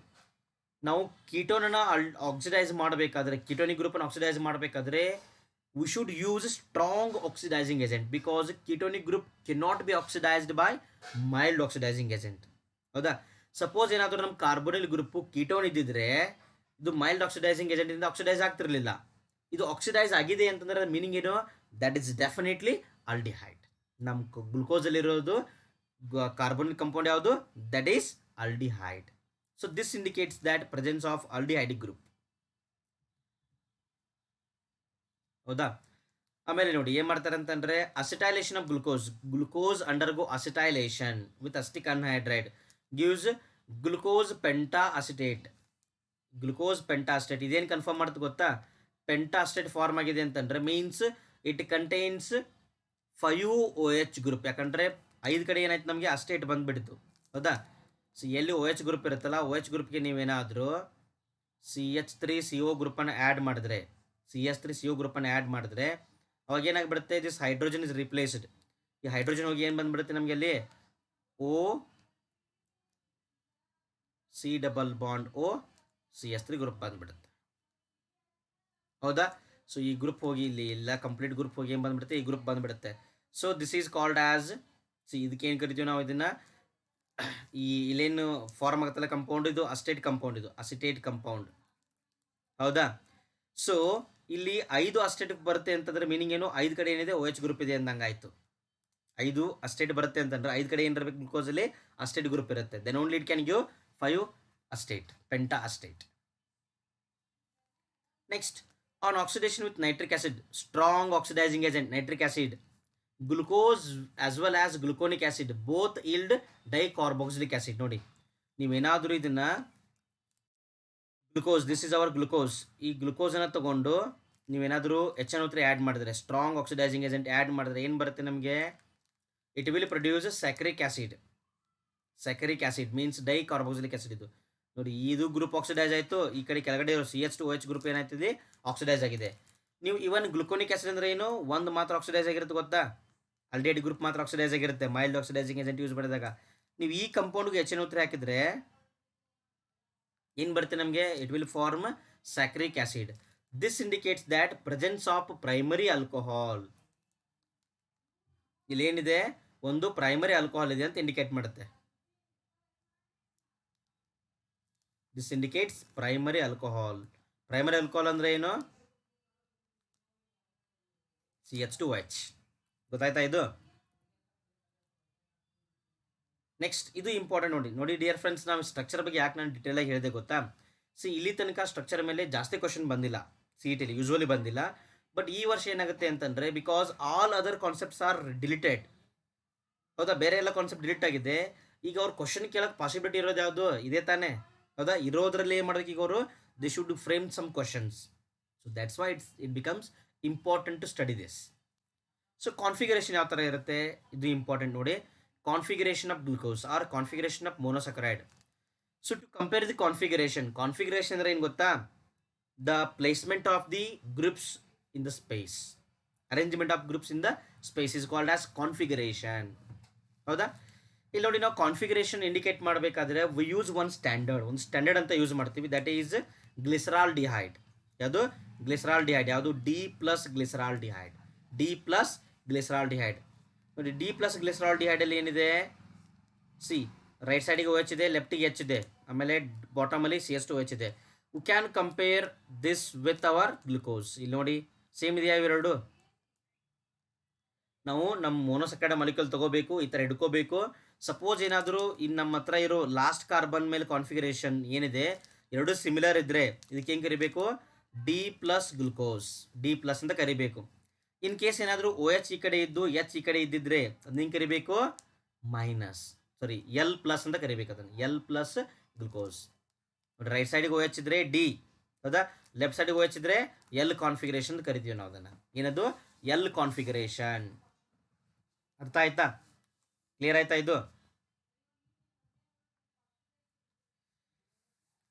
ನಾವು ಕೀಟೋನನ್ನು ಆಕ್ಸಿಡೈಸ್ ಮಾಡಬೇಕಾದ್ರೆ, ಕೀಟೋನಿಕ್ ಗ್ರೂಪನ್ನು ಆಕ್ಸಿಡೈಸ್ ಮಾಡಬೇಕಾದ್ರೆ we should use strong oxidizing agent because ketonic group cannot be oxidized by mild oxidizing agent, ಹೌದಾ. Suppose ಏನಾದರೂ ನಮ್ಮ ಕಾರ್ಬೋನಿಲ್ ಗ್ರೂಪು ಕೀಟೋನ್ ಇದ್ದಿದ್ರೆ ಇದು ಮೈಲ್ಡ್ ಆಕ್ಸಿಡೈಸಿಂಗ್ ಏಜೆಂಟಿಂದ ಆಕ್ಸಿಡೈಸ್ ಆಗ್ತಿರಲಿಲ್ಲ. ಇದು ಆಕ್ಸಿಡೈಸ್ ಆಗಿದೆ ಅಂತಂದ್ರೆ ಮೀನಿಂಗ್ ಏನು, ದಟ್ ಇಸ್ ಡೆಫಿನೆಟ್ಲಿ ಆಲ್ಡಿಹೈಡ್. ನಮ್ಮ ಗ್ಲುಕೋಸಲ್ಲಿರೋದು ಕಾರ್ಬೋನಿಕ್ ಕಂಪೌಂಡ್ ಯಾವುದು, that is aldehyde. So this indicates that presence of aldehydic group, ಹೌದಾ. ಆಮೇಲೆ ನೋಡಿ ಏನು ಮಾಡ್ತಾರೆ ಅಂತಂದರೆ, acetylation of glucose undergo acetylation with acetic anhydride gives glucose pentaacetate. ಇದೇನು ಕನ್ಫರ್ಮ್ ಮಾಡುತ್ತೆ ಗೊತ್ತಾ, ಪೆಂಟಾ ಅಸಿಟೇಟ್ ಫಾರ್ಮ್ ಆಗಿದೆ ಅಂತಂದರೆ means it contains 5 OH group. ಯಾಕಂದರೆ 5 ಕಡೆ ಏನಾಯ್ತು ನಮಗೆ ಅಸ್ಟೇಟ್ ಬಂದುಬಿಡ್ತು, ಹೌದಾ. ಸೊ ಎಲ್ಲಿ OH ಗ್ರೂಪ್ ಇರುತ್ತಲ್ಲ, OH ಗ್ರೂಪ್ಗೆ ನೀವೇನಾದರೂ CH3CO ಗ್ರೂಪನ್ನು ಆ್ಯಡ್ ಮಾಡಿದ್ರೆ, CH3CO ಗ್ರೂಪನ್ನು ಆ್ಯಡ್ ಮಾಡಿದ್ರೆ ಅವಾಗ ಏನಾಗ್ಬಿಡುತ್ತೆ, ದಿಸ್ ಹೈಡ್ರೋಜನ್ ಇಸ್ ರಿಪ್ಲೇಸ್ಡ್. ಈ ಹೈಡ್ರೋಜನ್ ಹೋಗಿ ಏನು ಬಂದುಬಿಡುತ್ತೆ ನಮಗೆ ಅಲ್ಲಿ, OC⁻O ಗ್ರೂಪ್ ಬಂದುಬಿಡುತ್ತೆ, ಹೌದಾ. ಸೊ ಈ ಗ್ರೂಪ್ ಹೋಗಿ ಇಲ್ಲಿ ಎಲ್ಲ ಕಂಪ್ಲೀಟ್ ಗ್ರೂಪ್ ಹೋಗಿ ಏನು ಬಂದುಬಿಡುತ್ತೆ, ಈ ಗ್ರೂಪ್ ಬಂದುಬಿಡುತ್ತೆ. So this is called as, ಇದಕ್ಕೆ ಏನು ಕರಿತೀವಿ ನಾವು ಇದನ್ನು, ಈ ಇಲ್ಲೇನು ಫಾರ್ಮ್ ಆಗುತ್ತಲ್ಲ ಕಂಪೌಂಡ್, ಇದು ಅಸಿಟೇಟ್ ಕಂಪೌಂಡ್, ಹೌದಾ. ಸೊ ಇಲ್ಲಿ 5 ಅಸ್ಟೇಟ್ ಬರುತ್ತೆ ಅಂತಂದ್ರೆ ಮೀನಿಂಗ್ ಏನು, 5 ಕಡೆ ಏನಿದೆ OH ಗ್ರೂಪ್ ಇದೆ ಅಂದಂಗೆ ಆಯಿತು. 5 ಅಸ್ಟೇಟ್ ಬರುತ್ತೆ ಅಂತಂದ್ರೆ 5 ಕಡೆ ಏನಿರಬೇಕು ಗ್ಲುಕೋಸಲ್ಲಿ ಅಸ್ಟೇಟ್ ಗ್ರೂಪ್ ಇರುತ್ತೆ. Then only it can give 5 acetate, penta-acetate. Next, on oxidation with nitric acid, strong oxidizing agent nitric acid, glucose as well as gluconic acid both yield dicarboxylic acid. ನೋಡಿ ನೀವೇನಾದರೂ ಇದನ್ನ glucose, this is hour glucose, ಈ ಗ್ಲುಕೋಸನ್ನು ತಗೊಂಡು ನೀವೇನಾದರೂ HNO3 add ಮಾಡಿದ್ರೆ, strong oxidising agent add ಮಾಡಿದ್ರೆ ಏನು ಬರುತ್ತೆ ನಮಗೆ? It will produce saccharic acid. Saccharic acid means dicarboxylic acid. ಇದು ನೋಡಿ, ಇದು ಗ್ರೂಪ್ ಆಕ್ಸಿಡೈಸ್ ಆಯಿತು, ಈ ಕಡೆ ಕೆಳಗಡೆ ಇರೋ CH2OH ಗ್ರೂಪ್ ಏನಾಯ್ತಿದೆ, ಆಕ್ಸಿಡೈಸ್ ಆಗಿದೆ. ನೀವು ಇವನ್ ಗ್ಲುಕೋನಿಕ್ ಆ್ಯಸಿಡ್ ಅಂದರೆ ಏನು? ಒಂದು ಮಾತ್ರ ಆಕ್ಸಿಡೈಸ್ ಆಗಿರುತ್ತೆ ಗೊತ್ತಾ? ಆಲ್ಡಿಹೈಡ್ ಗ್ರೂಪ್ ಮಾತ್ರ ಆಕ್ಸಿಡೈಸ್ ಆಗಿರುತ್ತೆ ಮೈಲ್ಡ್ ಆಕ್ಸಿಡೈಸಿಂಗ್ ಏಜೆಂಟ್ ಯೂಸ್ ಮಾಡಿದಾಗ. ನೀವು ಈ ಕಂಪೌಂಡ್ಗೆ HNO3 ಹಾಕಿದ್ರೆ ಏನು ಬರುತ್ತೆ ನಮಗೆ? It will form saccharic acid. This indicates that presence of primary alcohol. ಇಲ್ಲೇನಿದೆ, ಒಂದು ಪ್ರೈಮರಿ ಆಲ್ಕೋಹಾಲ್ ಇದೆ ಅಂತ ಇಂಡಿಕೇಟ್ ಮಾಡುತ್ತೆ. This indicates primary alcohol. Primary alcohol ಅಂದರೆ ಏನು? CH2OH. ಗೊತ್ತಾಯ್ತಾ ಇದು? ನೆಕ್ಸ್ಟ್, ಇದು ಇಂಪಾರ್ಟೆಂಟ್ ನೋಡಿ ಡಿಯರ್ ಫ್ರೆಂಡ್ಸ್, ನಾವು ಸ್ಟ್ರಕ್ಚರ್ ಬಗ್ಗೆ ಯಾಕೆ ನಾನು ಡೀಟೇಲಾಗಿ ಹೇಳಿದೆ ಗೊತ್ತಾ? ಇಲ್ಲಿ ತನಕ ಸ್ಟ್ರಕ್ಚರ್ ಮೇಲೆ ಜಾಸ್ತಿ ಕ್ವಶನ್ ಬಂದಿಲ್ಲ, CET ಯೂಶ್ವಲಿ ಬಂದಿಲ್ಲ. ಬಟ್ ಈ ವರ್ಷ ಏನಾಗುತ್ತೆ ಅಂತಂದರೆ, because all other concepts R deleted. ಹೌದಾ? ಬೇರೆ ಎಲ್ಲ ಕಾನ್ಸೆಪ್ಟ್ ಡಿಲೀಟ್ ಆಗಿದೆ. ಈಗ ಅವ್ರು ಕ್ವಶನ್ ಕೇಳೋಕ್ಕೆ ಪಾಸಿಬಿಲಿಟಿ ಇರೋದು ಯಾವುದು? ಇದೇ ತಾನೇ? ಹೌದಾ? ಇರೋದ್ರಲ್ಲಿ ಏನು ಮಾಡೋದಕ್ಕೆ ಈಗ ಅವರು they should frame some questions. So that's why it becomes important to study this. So configuration ಯಾವ ಥರ ಇರುತ್ತೆ, ಇದು ಇಂಪಾರ್ಟೆಂಟ್ ನೋಡಿ. Configuration of glucose or configuration of monosaccharide. So to compare the configuration ಅಂದರೆ ಏನು ಗೊತ್ತಾ? The placement of the groups in the space. Arrangement of groups in the space is called as configuration. ಹೌದಾ? ಇಲ್ಲಿ ನೋಡಿ, ನಾವು configuration indicate ಮಾಡಬೇಕಾದ್ರೆ we use ಒಂದು standard ಅಂತ ಯೂಸ್ ಮಾಡ್ತೀವಿ. That is glyceraldehyde. ಯಾವುದು? ಗ್ಲಿಸರಾಲ್ಡಿಹೈಡ್. ಯಾವುದು? D+ ಗ್ಲಿಸರಾಲ್ಡಿಹೈಡ್. D+ ಗ್ಲಿಸರಾಲ್ಡಿಹೈಡ್. ನೋಡಿ, D+ ಗ್ಲಿಸರಾಲ್ಡಿಹೈಡಲ್ಲಿ ಏನಿದೆ? ಸಿ, ರೈಟ್ ಸೈಡಿಗೆ OH ಇದೆ, ಲೆಫ್ಟಿಗೆ H ಇದೆ, ಆಮೇಲೆ ಬಾಟಮಲ್ಲಿ CH2OH ಇದೆ. We can compare this with our glucose. ಇಲ್ಲಿ ನೋಡಿ, ಸೇಮ್ ಇದೆಯಾ ಇವೆರಡು? ನಾವು ನಮ್ಮ ಮೊನೊಸಕರೈಡ್ ಮಾಲಿಕ್ಯೂಲ್ ತಗೋಬೇಕು, ಈ ಥರ ಹಿಡ್ಕೋಬೇಕು. ಸಪೋಸ್ ಏನಾದರೂ ಇನ್ನು ನಮ್ಮ ಹತ್ರ ಇರೋ ಲಾಸ್ಟ್ ಕಾರ್ಬನ್ ಮೇಲೆ ಕಾನ್ಫಿಗರೇಷನ್ ಏನಿದೆ, ಎರಡು ಸಿಮಿಲರ್ ಇದ್ದರೆ ಇದಕ್ಕೆ ಹೆಂಗೆ ಕರಿಬೇಕು? D+ ಗ್ಲುಕೋಸ್, D+ ಅಂತ ಕರಿಬೇಕು. ಇನ್ ಕೇಸ್ ಏನಾದರೂ OH ಈ ಕಡೆ ಇದ್ದು H ಈ ಕಡೆ ಇದ್ದಿದ್ರೆ ಅದನ್ನ ಹೆಂಗೆ ಕರಿಬೇಕು? L+ ಅಂತ ಕರಿಬೇಕು ಅದನ್ನು, L+ ಗ್ಲುಕೋಸ್. ರೈಟ್ ಸೈಡಿಗೆ OH ಇದ್ರೆ D, ಹೌದಾ? ಲೆಫ್ಟ್ ಸೈಡಿಗೆ OH ಇದ್ರೆ L ಕಾನ್ಫಿಗರೇಷನ್ ಅಂತ ಕರಿತೀವಿ ನಾವು ಅದನ್ನು. ಏನದು? L configuration. ಅರ್ಥ ಆಯ್ತಾ? ಕ್ಲಿಯರ್ ಆಯ್ತಾ ಇದು?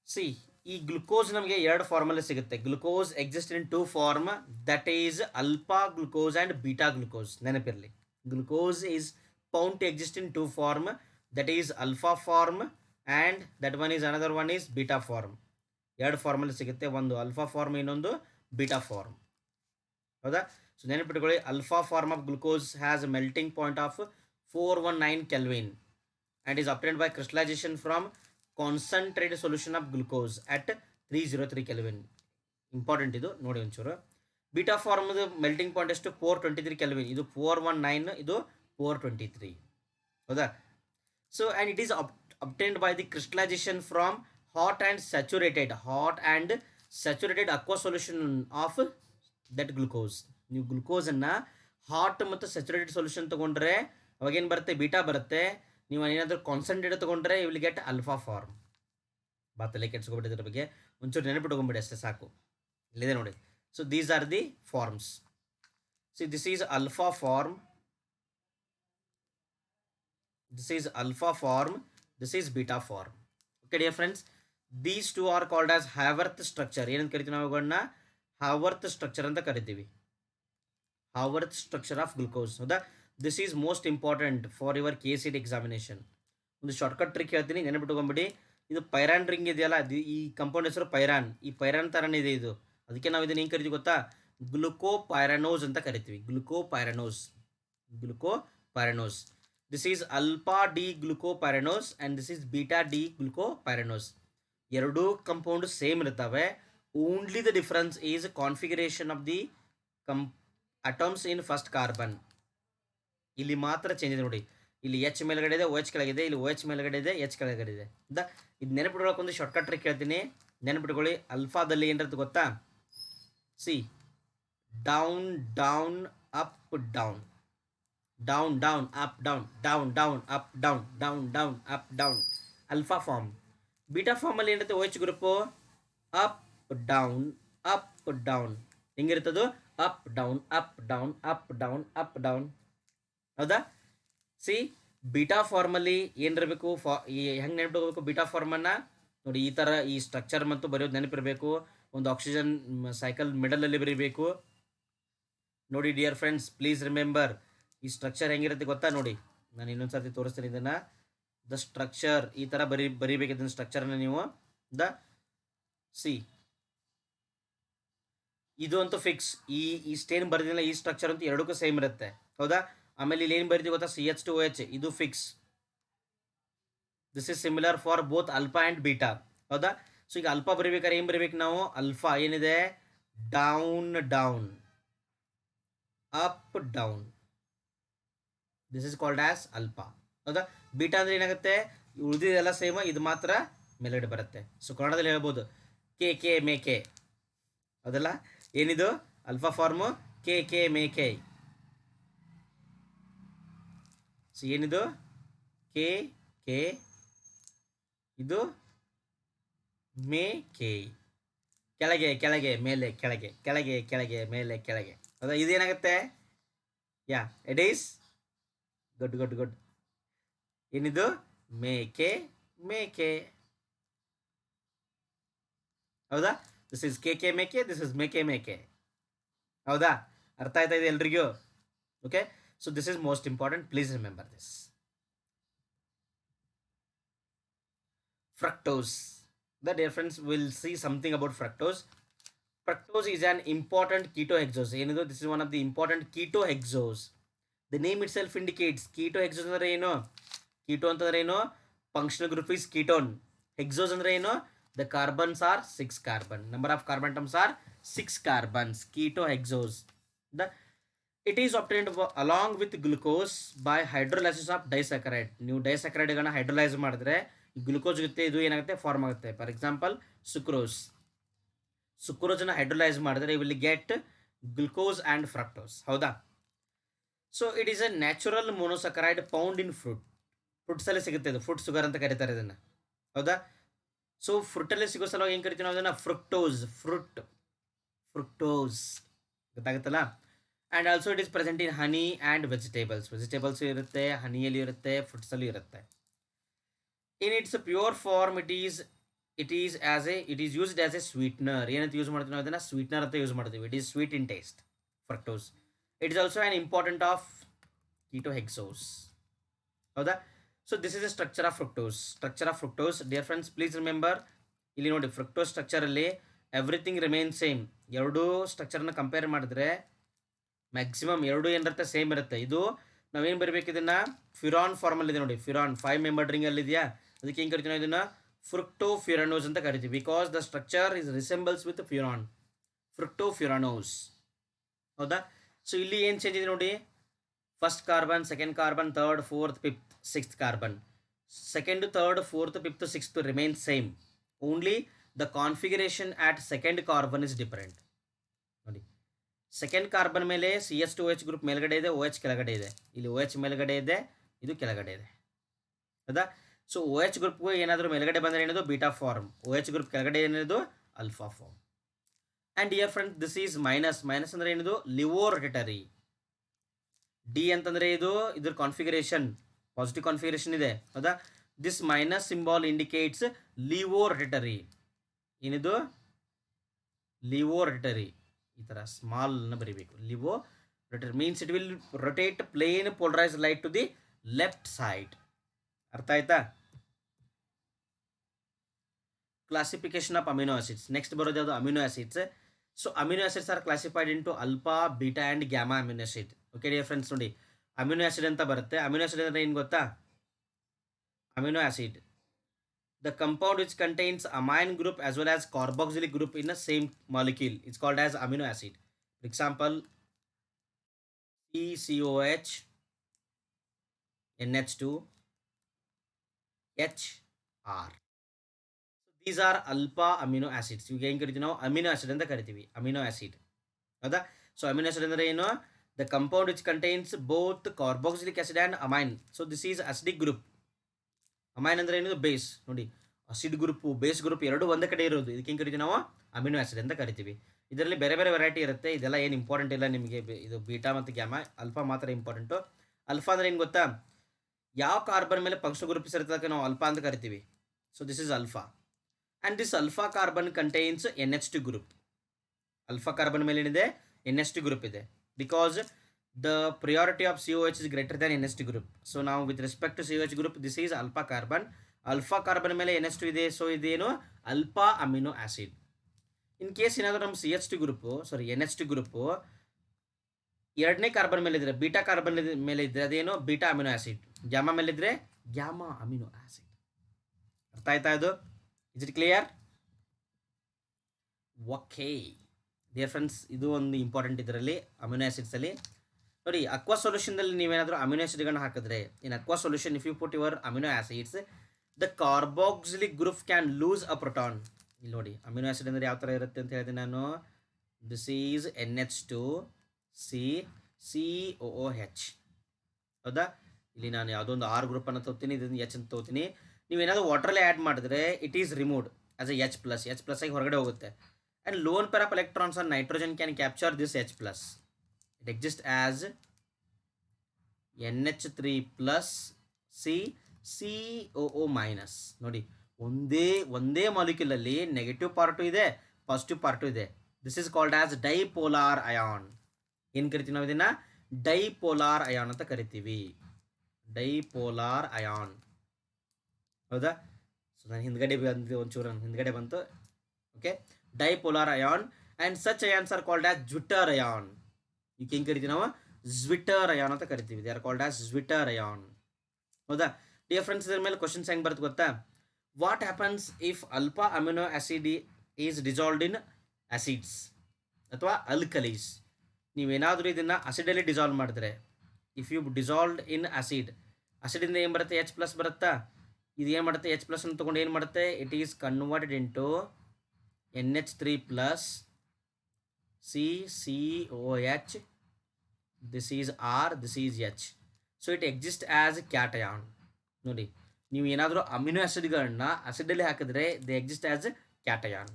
ಸಿ, ಈ ಗ್ಲುಕೋಸ್ ನಮಗೆ ಎರಡು ಫಾರ್ಮಲ್ಲಿ ಸಿಗುತ್ತೆ. Glucose exist in 2 form, that is alpha glucose and beta glucose. ನೆನಪಿರಲಿ, glucose is found to exist in 2 form, that is alpha form and that one is another one is beta form. ಎರಡು ಫಾರ್ಮಲ್ಲಿ ಸಿಗುತ್ತೆ, ಒಂದು alpha form, ಇನ್ನೊಂದು beta form. ಹೌದಾ? ಸೊ ನೆನಪಿಟ್ಕೊಳ್ಳಿ, alpha form of glucose has a melting point of 419 Kelvin and is obtained by crystallization from concentrated solution of glucose at 303 Kelvin. Important ಇದು, ನೋಡಿ ಒಂಚೂರು. ಬೀಟಾ ಫಾರ್ಮ್ದು ಮೆಲ್ಟಿಂಗ್ ಪಾಯಿಂಟ್ ಎಷ್ಟು? 423 Kelvin. ಇದು 419, ಇದು 423. ಹೌದಾ? So and it is obtained by the crystallization from hot and saturated aqua solution of that glucose. ನೀವು ಗ್ಲುಕೋಸನ್ನು hot ಮತ್ತು ಸ್ಯಾಚುರೇಟೆಡ್ ಸೊಲ್ಯೂಷನ್ ತೊಗೊಂಡ್ರೆ ಅವಾಗೇನು ಬರುತ್ತೆ? ಬೀಟಾ ಬರುತ್ತೆ. ನೀವು ಏನಾದರೂ ಕಾನ್ಸಂಟ್ರೇಟ್ ತೊಗೊಂಡ್ರೆ you will get alpha form. ಬಾತಲ್ಲೇ ಕೆಡ್ಸ್ಕೊಬಿಟ್ಟಿದ್ರ ಬಗ್ಗೆ ಒಂಚೂರು ನೆನಪಿಟ್ಕೊಂಬಿಡಿ ಅಷ್ಟೇ ಸಾಕು. ಇಲ್ಲಿದೆ ನೋಡಿ. So these are the forms. See, this is alpha form, this is alpha form, this is beta form. Okay dear friends, these two are called as Haworth structure. ಏನಂತ ಕರಿತೀವಿ ನಾವು ಇವುಗಳನ್ನ? ಹ್ಯಾವರ್ತ್ ಸ್ಟ್ರಕ್ಚರ್ ಅಂತ ಕರಿತೀವಿ. Haworth structure of glucose. ಹೌದಾ? This is most important for your KCET examination. ಒಂದು shortcut trick ಹೇಳ್ತೀನಿ, ನೆನಪಿಟ್ಕೊಂಬಿಡಿ. ಇದು ಪೈರಾನ್ ರಿಂಗ್ ಇದೆಯಲ್ಲ, ಈ ಕಂಪೌಂಡ್ ಹೆಸರು ಪೈರಾನ್. ಈ ಪೈರಾನ್ ಥರನೇ ಇದೆ ಇದು. ಅದಕ್ಕೆ ನಾವು ಇದನ್ನು ಹೆಂಗೆ ಕರಿತೀವಿ ಗೊತ್ತಾ? ಗ್ಲುಕೋಪೈರಾನೋಸ್ ಅಂತ ಕರಿತೀವಿ. Glucopyranose. This is alpha D glucopyranose and this is beta D glucopyranose. ಎರಡೂ ಕಂಪೌಂಡ್ ಸೇಮ್ ಇರ್ತವೆ. Only the difference is configuration of the atoms in first carbon. ಇಲ್ಲಿ ಮಾತ್ರ ಚೇಂಜ್ ಇದೆ ನೋಡಿ. ಇಲ್ಲಿ ಎಚ್ ಮೇಲ್ಗಡೆ ಇದೆ, ಓ ಎಚ್ ಕೆಳಗಿದೆ, ಇಲ್ಲಿ ಓ ಎಚ್ ಮೇಲ್ಗಡೆ ಇದೆ, ಎಚ್ ಕೆಳಗಡೆ ಇದೆ. ಇದು ನೆನಪಿಟ್ಕೊಳ್ಳೋಕೆ ಒಂದು ಶಾರ್ಟ್ಕಟ್ ಟ್ರಿಕ್ ಹೇಳ್ತೀನಿ, ನೆನಪಿಟ್ಕೊಳ್ಳಿ. ಅಲ್ಫಾದಲ್ಲಿ ಏನಿರುತ್ತೆ ಗೊತ್ತಾ? See, down down up down, down down up down, down down up down, down down up down, alpha form. ಬೀಟಾ ಫಾರ್ಮಲ್ಲಿ ಏನಿರುತ್ತೆ? O H group up down up down. ಹೆಂಗಿರ್ತದು? Up down up down up down up down. ಹೌದಾ? See, beta ಫಾರ್ಮಲ್ಲಿ ಏನಿರಬೇಕು? ಹೆಂಗೆ ನೆನಪಿಟ್ಕೋಬೇಕು beta ಫಾರ್ಮನ್ನು? ನೋಡಿ, ಈ ಥರ ಈ ಸ್ಟ್ರಕ್ಚರ್ ಮತ್ತು ಬರೆಯೋದು ನೆನಪಿರಬೇಕು. ಒಂದು ಆಕ್ಸಿಜನ್ ಸೈಕಲ್ ಮಿಡಲಲ್ಲಿ ಬರೀಬೇಕು. ನೋಡಿ ಡಿಯರ್ ಫ್ರೆಂಡ್ಸ್, ಪ್ಲೀಸ್ ರಿಮೆಂಬರ್, ಈ ಸ್ಟ್ರಕ್ಚರ್ ಹೆಂಗಿರುತ್ತೆ ಗೊತ್ತಾ? ನೋಡಿ, ನಾನು ಇನ್ನೊಂದು ಸರ್ತಿ ತೋರಿಸ್ತೀನಿ ಇದನ್ನು. ದ ಸ್ಟ್ರಕ್ಚರ್ ಈ ಥರ ಬರೀಬೇಕು ಇದನ್ನು, ಸ್ಟ್ರಕ್ಚರನ್ನು ನೀವು. ದ ಸಿ, ಇದು ಅಂತೂ ಫಿಕ್ಸ್. ಈ ಸ್ಟೇನ್ ಬರೆದಿಲ್ಲ, ಈ ಸ್ಟ್ರಕ್ಚರ್ ಅಂತೂ ಎರಡಕ್ಕೂ ಸೇಮ್ ಇರುತ್ತೆ. ಹೌದಾ? ಆಮೇಲೆ ಇಲ್ಲಿ ಏನು ಬರೀತೀವಿ ಗೊತ್ತಾ? CH2OH, ಇದು fix. This is similar for both alpha and beta. ಹೌದಾ? ಸೊ ಈಗ ಅಲ್ಫಾ ಬರೀಬೇಕಾದ್ರೆ ಏನು ಬರೀಬೇಕು ನಾವು? ಅಲ್ಫಾ ಏನಿದೆ? Down down up down. This is called as alpha. ಹೌದಾ? ಬೀಟಾ ಅಂದರೆ ಏನಾಗುತ್ತೆ? ಉಳಿದಿದೆಲ್ಲ ಸೇಮ್, ಇದು ಮಾತ್ರ ಮೇಲ್ಗಡೆ ಬರುತ್ತೆ. ಸೊ ಕನ್ನಡದಲ್ಲಿ ಹೇಳ್ಬೋದು ಕೆ ಕೆ ಮೇಕೆ. ಹೌದಲ್ಲ? ಏನಿದು ಅಲ್ಫಾ ಫಾರ್ಮು? ಕೆ ಕೆ ಮೇಕೆ. ಸೊ ಏನಿದು? ಕೆ ಕೆ, ಇದು ಮೇಕೆ. ಕೆಳಗೆ ಕೆಳಗೆ ಮೇಲೆ ಕೆಳಗೆ, ಕೆಳಗೆ ಕೆಳಗೆ ಮೇಲೆ ಕೆಳಗೆ. ಹೌದಾ? ಇದೇನಾಗುತ್ತೆ? Yeah, it is good good good. ಏನಿದು? ಮೇಕೆ ಮೇಕೆ. ಹೌದಾ? ದಿಸ್ ಇಸ್ ಕೆ ಕೆ ಮೇಕೆ, ದಿಸ್ ಇಸ್ ಮೇಕೆ ಮೇಕೆ. ಹೌದಾ? ಅರ್ಥ ಆಯ್ತಾ ಇದೆ ಎಲ್ರಿಗೂ? Okay, so this is most important, please remember this. Fructose. The dear friends will see something about fructose. Fructose is an important ketohexose. ಏನಿದು? This is one of the important ketohexose. The name itself indicates. Ketohexose ಅಂದರೆ ಏನು? Keto ಅಂತಂದ್ರೆ ಏನು? Functional group is ketone. Hexose ಅಂದ್ರೆ ಏನು? The carbons are 6 carbon. Number of carbon atoms are 6 carbons. Ketohexose. It is obtained along with glucose by hydrolysis of disaccharide. ನೀವು ಡೈಸ್ಯಾಕರೈಡ್ಗಳನ್ನ hydrolyse ಮಾಡಿದ್ರೆ glucose ಜೊತೆ ಇದು ಏನಾಗುತ್ತೆ? ಫಾರ್ಮ್ ಆಗುತ್ತೆ. For example sucrose. ಸುಕ್ರೋಸನ್ನು hydrolyse ಮಾಡಿದ್ರೆ will get glucose and fructose. ಹೌದಾ? So it is a natural monosaccharide found in fruit. ಫ್ರೂಟ್ಸಲ್ಲಿ ಸಿಗುತ್ತೆ ಇದು, ಫ್ರೂಟ್ ಶುಗರ್ ಅಂತ ಕರೀತಾರೆ ಇದನ್ನು. ಹೌದಾ? ಸೊ ಫ್ರೂಟಲ್ಲಿ ಸಿಗೋ ಸಲುವಾಗಿ ಏನು ಕರಿತೀವಿ ನಾವು ಅದನ್ನು? ಫ್ರುಕ್ಟೋಸ್. ಫ್ರುಕ್ಟೋಸ್ ಗೊತ್ತಾಗುತ್ತಲ್ಲ? And also it is present in honey and vegetables. Vegetables ಇರುತ್ತೆ, ಹನಿಯಲ್ಲಿ ಇರುತ್ತೆ, ಫ್ರೂಟ್ಸಲ್ಲಿ ಇರುತ್ತೆ. In its pure form it is used as a sweetener. ಏನಂತ ಯೂಸ್ ಮಾಡ್ತೀವಿ ನಾವು ಅದನ್ನು? ಸ್ವೀಟ್ನರ್ ಅಂತ ಯೂಸ್ ಮಾಡ್ತೀವಿ. It is sweet in taste, fructose. It is also an important of ketohexose. ಹೌದಾ? So this is the structure of fructose. Dear friends, please remember, ಇಲ್ಲಿ ನೋಡಿ fructose ಸ್ಟ್ರಕ್ಚರಲ್ಲಿ everything remain same. ಎರಡೂ ಸ್ಟ್ರಕ್ಚರ್ನ ಕಂಪೇರ್ ಮಾಡಿದ್ರೆ maximum ಎರಡು ಏನಿರುತ್ತೆ? Same ಇರುತ್ತೆ. ಇದು ನಾವೇನು ಬರಬೇಕು? ಇದನ್ನು ಫ್ಯುರಾನ್ ಫಾರ್ಮಲ್ಲಿದೆ ನೋಡಿ. ಫ್ಯುರಾನ್ 5 ಮೆಂಬರ್ ರಿಂಗಲ್ಲಿ ಇದೆಯಾ? ಅದಕ್ಕೆ ಹೆಂಗೆ ಕರಿತೀವಿ ನಾವು ಇದನ್ನು? ಫ್ರುಕ್ಟೋಫ್ಯುರಾನೋಸ್ ಅಂತ ಕರಿತೀವಿ. Because the structure is resembles with furan. Fructofuranose. ಹೌದಾ? ಸೊ ಇಲ್ಲಿ ಏನು ಚೇಂಜ್ ಇದೆ ನೋಡಿ? First carbon, second carbon, third, fourth, fifth, sixth carbon. Second, third, fourth, fifth, sixth remain same. Only the configuration at second carbon is different. ನೋಡಿ, second carbon ಮೇಲೆ CH2OH group ಮೇಲ್ಗಡೆ ಇದೆ, OH ಕೆಳಗಡೆ ಇದೆ. ಇಲ್ಲಿ OH ಮೇಲ್ಗಡೆ ಇದೆ, ಇದು ಕೆಳಗಡೆ ಇದೆ. ಹೌದಾ? ಸೊ OH ಗ್ರೂಪ್ಗೂ ಏನಾದರೂ ಮೇಲ್ಗಡೆ ಬಂದರೆ ಏನಿದು? Beta form. OH ಗ್ರೂಪ್ ಕೆಳಗಡೆ ಏನಿದು? Alpha form. And dear friend, this is minus. Minus ಅಂದರೆ ಏನಿದು? Levo rotatory. ಡಿ ಅಂತಂದರೆ ಇದ್ರ ಕಾನ್ಫಿಗರೇಷನ್ ಪಾಸಿಟಿವ್ ಕಾನ್ಫಿಗರೇಷನ್ ಇದೆ. ಹೌದಾ? This minus symbol indicates levo rotatory. ಏನಿದು? Levo rotatory. ಈ ಥರ ಸ್ಮಾಲ್ನ ಬರೀಬೇಕು. Levo rotate means it will rotate plane polarise light to the left side. ಅರ್ಥ ಆಯ್ತಾ? Classification of amino acids. Next ಬರೋದು ಯಾವುದು? Amino acids. So amino acids are classified into alpha, beta and gamma amino acid. Okay dear friends, ನೋಡಿ amino acid ಅಂತ ಬರುತ್ತೆ. Amino acid ಅಂದರೆ ಏನು ಗೊತ್ತಾ? Amino acid, the compound which contains amine group as well as carboxylic group in the same molecule is called as amino acid. For example, CCOH, NH2 HR. These are alpha amino acids. ಇವಾಗ ಏನು ಕರಿತೀವಿ ನಾವು amino acid ಅಂತ ಕರಿತೀವಿ. Amino acid ಹೌದಾ. So amino acid ಅಂದರೆ ಏನು? The compound which contains both carboxylic acid and amine. So this is acidic group. Amine ಅಂದರೆ ಏನು? ಬೇಸ್. ನೋಡಿ, ಅಸಿಡ್ ಗ್ರೂಪು ಬೇಸ್ ಗ್ರೂಪ್ ಎರಡು ಒಂದೇ ಕಡೆ ಇರೋದು, ಇದಕ್ಕೆ ಏನು ಕರಿತೀವಿ ನಾವು? ಅಮಿನೋ ಆಸಿಡ್ ಅಂತ ಕರಿತೀವಿ. ಇದರಲ್ಲಿ ಬೇರೆ ಬೇರೆ ವೆರೈಟಿ ಇರುತ್ತೆ, ಇದೆಲ್ಲ ಏನು ಇಂಪಾರ್ಟೆಂಟ್ ಇಲ್ಲ ನಿಮಗೆ. ಇದು ಬೀಟಾ ಮತ್ತು ಗ್ಯಾಮಾ, ಅಲ್ಫಾ ಮಾತ್ರ ಇಂಪಾರ್ಟೆಂಟು. ಅಲ್ಫಾ ಅಂದರೆ ಏನು ಗೊತ್ತಾ? ಯಾವ ಕಾರ್ಬನ್ ಮೇಲೆ ಫಂಕ್ಷನಲ್ ಗ್ರೂಪ್ ಇರುತ್ತೆ ನಾವು ಅಲ್ಫಾ ಅಂತ ಕರಿತೀವಿ. So this is alpha. And this alpha carbon contains NH2 group. Alpha carbon ಮೇಲೆ ಏನಿದೆ? NH2 ಗ್ರೂಪ್ ಇದೆ. Because the priority of COH is greater than NH2 group. So ನಾವು with respect to COH group, this is alpha carbon. Alpha carbon ಮೇಲೆ NH2 ಇದೆ, so ಇದೇನು? Alpha amino acid. In case ಏನಾದರೂ ನಮ್ಮ NH2 group ಎರಡನೇ carbon ಮೇಲೆ ಇದ್ರೆ, beta carbon ಮೇಲೆ ಇದ್ರೆ ಅದೇನು? Beta amino acid. ಗ್ಯಾಮಾ ಮೇಲಿದ್ರೆ ಗ್ಯಾಮಾ ಅಮಿನೋ ಆಸಿಡ್. ಅರ್ಥ ಆಯ್ತಾ ಇದು? Is it clear? Okay dear friends, ಇದು ಒಂದು ಇಂಪಾರ್ಟೆಂಟ್ ಇದರಲ್ಲಿ ಅಮಿನೋ ಆಸಿಡ್ಸಲ್ಲಿ. ನೋಡಿ, ಅಕ್ವಾ ಸೊಲ್ಯೂಷನ್ದಲ್ಲಿ ನೀವೇನಾದರೂ ಅಮಿನೋ ಆಸಿಡ್ಗಳನ್ನ ಹಾಕಿದ್ರೆ, in aqua solution if you put your amino acids, the carboxylic group can lose a proton. ಇಲ್ಲಿ ನೋಡಿ, ಅಮಿನೋ ಆಸಿಡ್ ಅಂದರೆ ಯಾವ ಥರ ಇರುತ್ತೆ ಅಂತ ಹೇಳಿದೆ ನಾನು. This is NH2 COOH. ಹೌದಾ? ಇಲ್ಲಿ ನಾನು ಯಾವುದೋ ಒಂದು R ಗ್ರೂಪನ್ನು ತೊಗೊತೀನಿ, ಇದನ್ನು H ಅಂತ ತೊಗೋತೀನಿ. ನೀವೇನಾದರೂ ವಾಟ್ರಲ್ಲಿ ಆ್ಯಡ್ ಮಾಡಿದ್ರೆ it is removed as a H plus ಆಗಿ ಹೊರಗಡೆ ಹೋಗುತ್ತೆ. And lone pair of electrons on nitrogen can capture this H plus. It exist as NH3 plus COO minus. ನೋಡಿ, ಒಂದೇ ಮಾಲಿಕ್ಯೂಲಲ್ಲಿ ನೆಗೆಟಿವ್ ಪಾರ್ಟು ಇದೆ, ಪಾಸಿಟಿವ್ ಪಾರ್ಟು ಇದೆ. This is called as dipolar ion. ಏನು ಕರಿತೀವಿ ನಾವು ಇದನ್ನು? ಡೈಪೋಲಾರ್ ಅಯಾನ್ ಅಂತ ಕರಿತೀವಿ. ಡೈಪೋಲಾರ್ ಅಯಾನ್. ಹೌದಾ? ಸೊ ನಾನು ಹಿಂದ್ಗಡೆ ಬಂದು ಒಂಚೂರು ಹಿಂದ್ಗಡೆ ಬಂತು. Okay, dipolar ion. And such ions are called as zwitter ion. ಈಗ ಹೆಂಗೆ ಕರಿತೀವಿ ನಾವು? ಜ್ವಿಟರ್ ಅಯಾನ್ ಅಂತ ಕರಿತೀವಿ. They are called as zwitter ion. ಹೌದಾ? ಡಿಯರ್ ಫ್ರೆಂಡ್ಸ್, ಇದ್ರ ಮೇಲೆ ಕ್ವಶನ್ಸ್ ಹೆಂಗೆ ಬರುತ್ತೆ ಗೊತ್ತಾ? What happens if alpha amino acid is dissolved in acids ಅಥವಾ ಅಲ್ಕಲೀಸ್? ನೀವೇನಾದರೂ ಇದನ್ನು ಅಸಿಡಲ್ಲಿ ಡಿಸಾಲ್ವ್ ಮಾಡಿದ್ರೆ, ಇಫ್ ಯು ಡಿಸಾಲ್ವ್ಡ್ ಇನ್ ಆಸಿಡಿಂದ ಏನು ಬರುತ್ತೆ? H ಪ್ಲಸ್ ಬರುತ್ತಾ? ಇದು ಏನು ಮಾಡುತ್ತೆ? H ಪ್ಲಸ್ ಅಂತ ತೊಗೊಂಡು ಏನು ಮಾಡುತ್ತೆ? It is converted into NH3 plus COH. This is R, this is H. So it exist as cation. ನೋಡಿ, ನೀವು ಏನಾದರೂ ಅಮಿನೋ ಆಸಿಡ್ಗಳನ್ನ ಅಸಿಡಲ್ಲಿ ಹಾಕಿದ್ರೆ they exist as cation.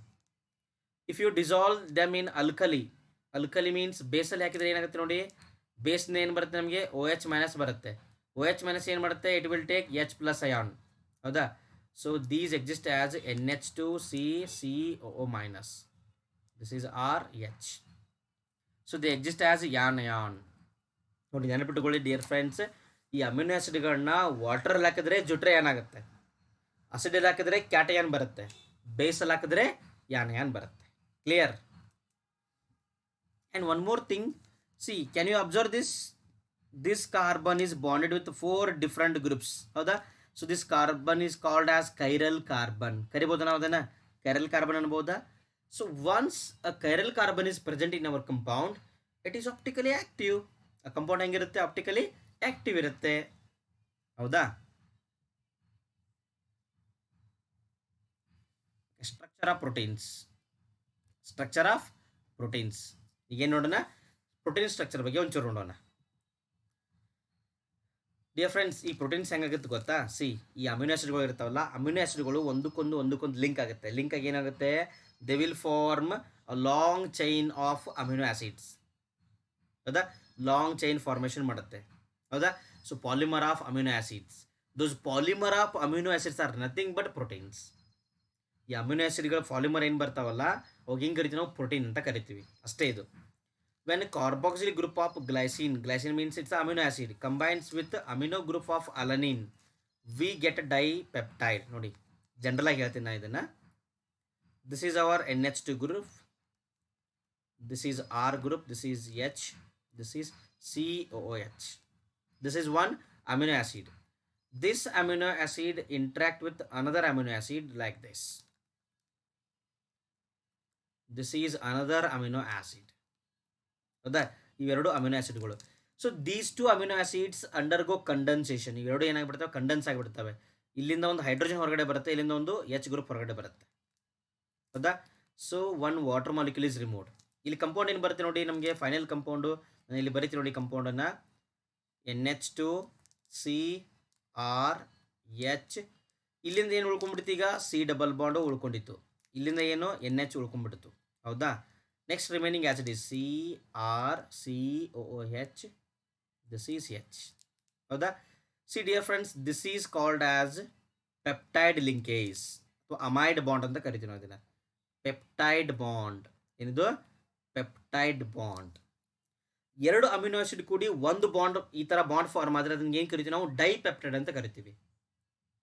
If you dissolve them in alkali means ಬೇಸಲ್ಲಿ ಹಾಕಿದರೆ ಏನಾಗುತ್ತೆ ನೋಡಿ? ಬೇಸ್ನ ಏನು ಬರುತ್ತೆ ನಮಗೆ? OH ಮೈನಸ್ ಬರುತ್ತೆ. OH ಮೈನಸ್ ಏನು ಮಾಡುತ್ತೆ? It will take H plus ion. ಹೌದಾ? So these exist as NH2 COO minus. This is R H. So they exist as ಯಾನ್ ಅಯಾನ್. ನೋಡಿ, ನೆನಪಿಟ್ಟುಕೊಳ್ಳಿ ಡಿಯರ್ ಫ್ರೆಂಡ್ಸ್, ಈ ಅಮಿನೋ ಆಸಿಡ್ಗಳನ್ನ ವಾಟರಲ್ಲಿ ಹಾಕಿದ್ರೆ ಜ್ಯುಟ್ರಯಾನ್ ಆಗುತ್ತೆ, ಅಸಿಡಲ್ಲಿ ಹಾಕಿದ್ರೆ ಕ್ಯಾಟಯಾನ್ ಬರುತ್ತೆ, ಬೇಸಲ್ಲಿ ಹಾಕಿದ್ರೆ ಯಾನ್ ಬರುತ್ತೆ. Clear? And one more thing, see can you observe this carbon is bonded with 4 different groups. ಹೌದಾ? So this carbon is called as chiral carbon. ಕರಿಬೋದಾ ನಾವು ಅದನ್ನು? ಕೈರಲ್ ಕಾರ್ಬನ್ ಅನ್ಬೋದಾ? So once a chiral carbon is present in our compound, it is optically active. ಆ compound ಹೆಂಗಿರುತ್ತೆ? Optically active ಇರುತ್ತೆ. ಹೌದಾ? Structure of proteins. ಈಗೇನು ನೋಡೋಣ? ಪ್ರೋಟೀನ್ ಸ್ಟ್ರಕ್ಚರ್ ಬಗ್ಗೆ ಒಂಚೂರು ನೋಡೋಣ. ಡಿಯರ್ ಫ್ರೆಂಡ್ಸ್, ಈ ಪ್ರೋಟೀನ್ಸ್ ಹೆಂಗಾಗುತ್ತೆ ಗೊತ್ತಾ? ಸಿ, ಈ ಅಮಿನೋ ಆಸಿಡ್ಗಳು ಇರ್ತಾವಲ್ಲ, ಅಮಿನೋ ಆಸಿಡ್ಗಳು ಒಂದಕ್ಕೊಂದು ಲಿಂಕ್ ಆಗುತ್ತೆ. ಲಿಂಕ್ ಆಗಿ ಏನಾಗುತ್ತೆ? They will form a long chain of amino acids. ಹೌದಾ? ಲಾಂಗ್ ಚೈನ್ ಫಾರ್ಮೇಷನ್ ಮಾಡುತ್ತೆ. ಹೌದಾ? So polymer of amino acids. Those polymer of amino acids are nothing but proteins. ಈ ಅಮಿನೋ ಆಸಿಡ್ಗಳ ಪಾಲಿಮರ್ ಏನು ಬರ್ತಾವಲ್ಲ, ಅವಾಗ ಹೆಂಗೆ ಕರಿತೀವಿ ನಾವು? ಪ್ರೋಟೀನ್ ಅಂತ ಕರಿತೀವಿ. ಅಷ್ಟೇ ಇದು. When carboxylic group of glycine means its amino acid combines with amino group of alanine, we get dipeptide. ನೋಡಿ, ಜನರಲ್ ಆಗಿ ಹೇಳ್ತೀನಿ ನಾನು ಇದನ್ನು. This is our NH2 group, this is R group, this is H, this is COOH. This is one amino acid. This amino acid interact with another amino acid like this. This is another amino acid. ಹೌದಾ? ಇವೆರಡು amino ಆಸಿಡ್ಗಳು. So these two amino acids undergo condensation, ಇವೆರಡು ಏನಾಗಿಬಿಡ್ತವೆ, condense ಆಗಿಬಿಡ್ತವೆ. ಇಲ್ಲಿಂದ ಒಂದು hydrogen ಹೊರಗಡೆ ಬರುತ್ತೆ, ಇಲ್ಲಿಂದ ಒಂದು ಎಚ್ ಗ್ರೂಪ್ ಹೊರಗಡೆ ಬರುತ್ತೆ, ಹೌದಾ. So one water molecule is removed. ಇಲ್ಲಿ ಕಂಪೌಂಡ್ ಏನು ಬರುತ್ತೆ ನೋಡಿ, ನಮಗೆ ಫೈನಲ್ ಕಂಪೌಂಡು ನಾನು ಇಲ್ಲಿ ಬರೀತೀನಿ ನೋಡಿ ಕಂಪೌಂಡನ್ನು, NH2CrH. ಇಲ್ಲಿಂದ ಏನು ಉಳ್ಕೊಂಡ್ಬಿಡ್ತು, ಈಗ C ಡಬಲ್ ಬಾಂಡು ಉಳ್ಕೊಂಡಿತ್ತು, ಇಲ್ಲಿಂದ ಏನು NH ಉಳ್ಕೊಂಡ್ಬಿಡ್ತು, ಹೌದಾ. Next remaining acid is CrCOOH, this is H, ಹೌದಾ. See dear friends, this is called as peptide linkage ಅಥವಾ ಅಮೈಡ್ ಬಾಂಡ್ ಅಂತ ಕರಿತೀವಿ ನಾವು ಇದನ್ನು. ಪೆಪ್ಟೈಡ್ ಬಾಂಡ್ ಏನಿದು, ಪೆಪ್ಟೈಡ್ ಬಾಂಡ್. ಎರಡು ಅಮಿನೋ ಆಸಿಡ್ ಕೂಡಿ ಒಂದು ಬಾಂಡ್ ಈ ಥರ ಬಾಂಡ್ ಫಾರ್ಮ್ ಆದರೆ ಅದನ್ನ ಏನು ಕರಿತೀವಿ ನಾವು, ಡೈಪೆಪ್ಟೈಡ್ ಅಂತ ಕರಿತೀವಿ.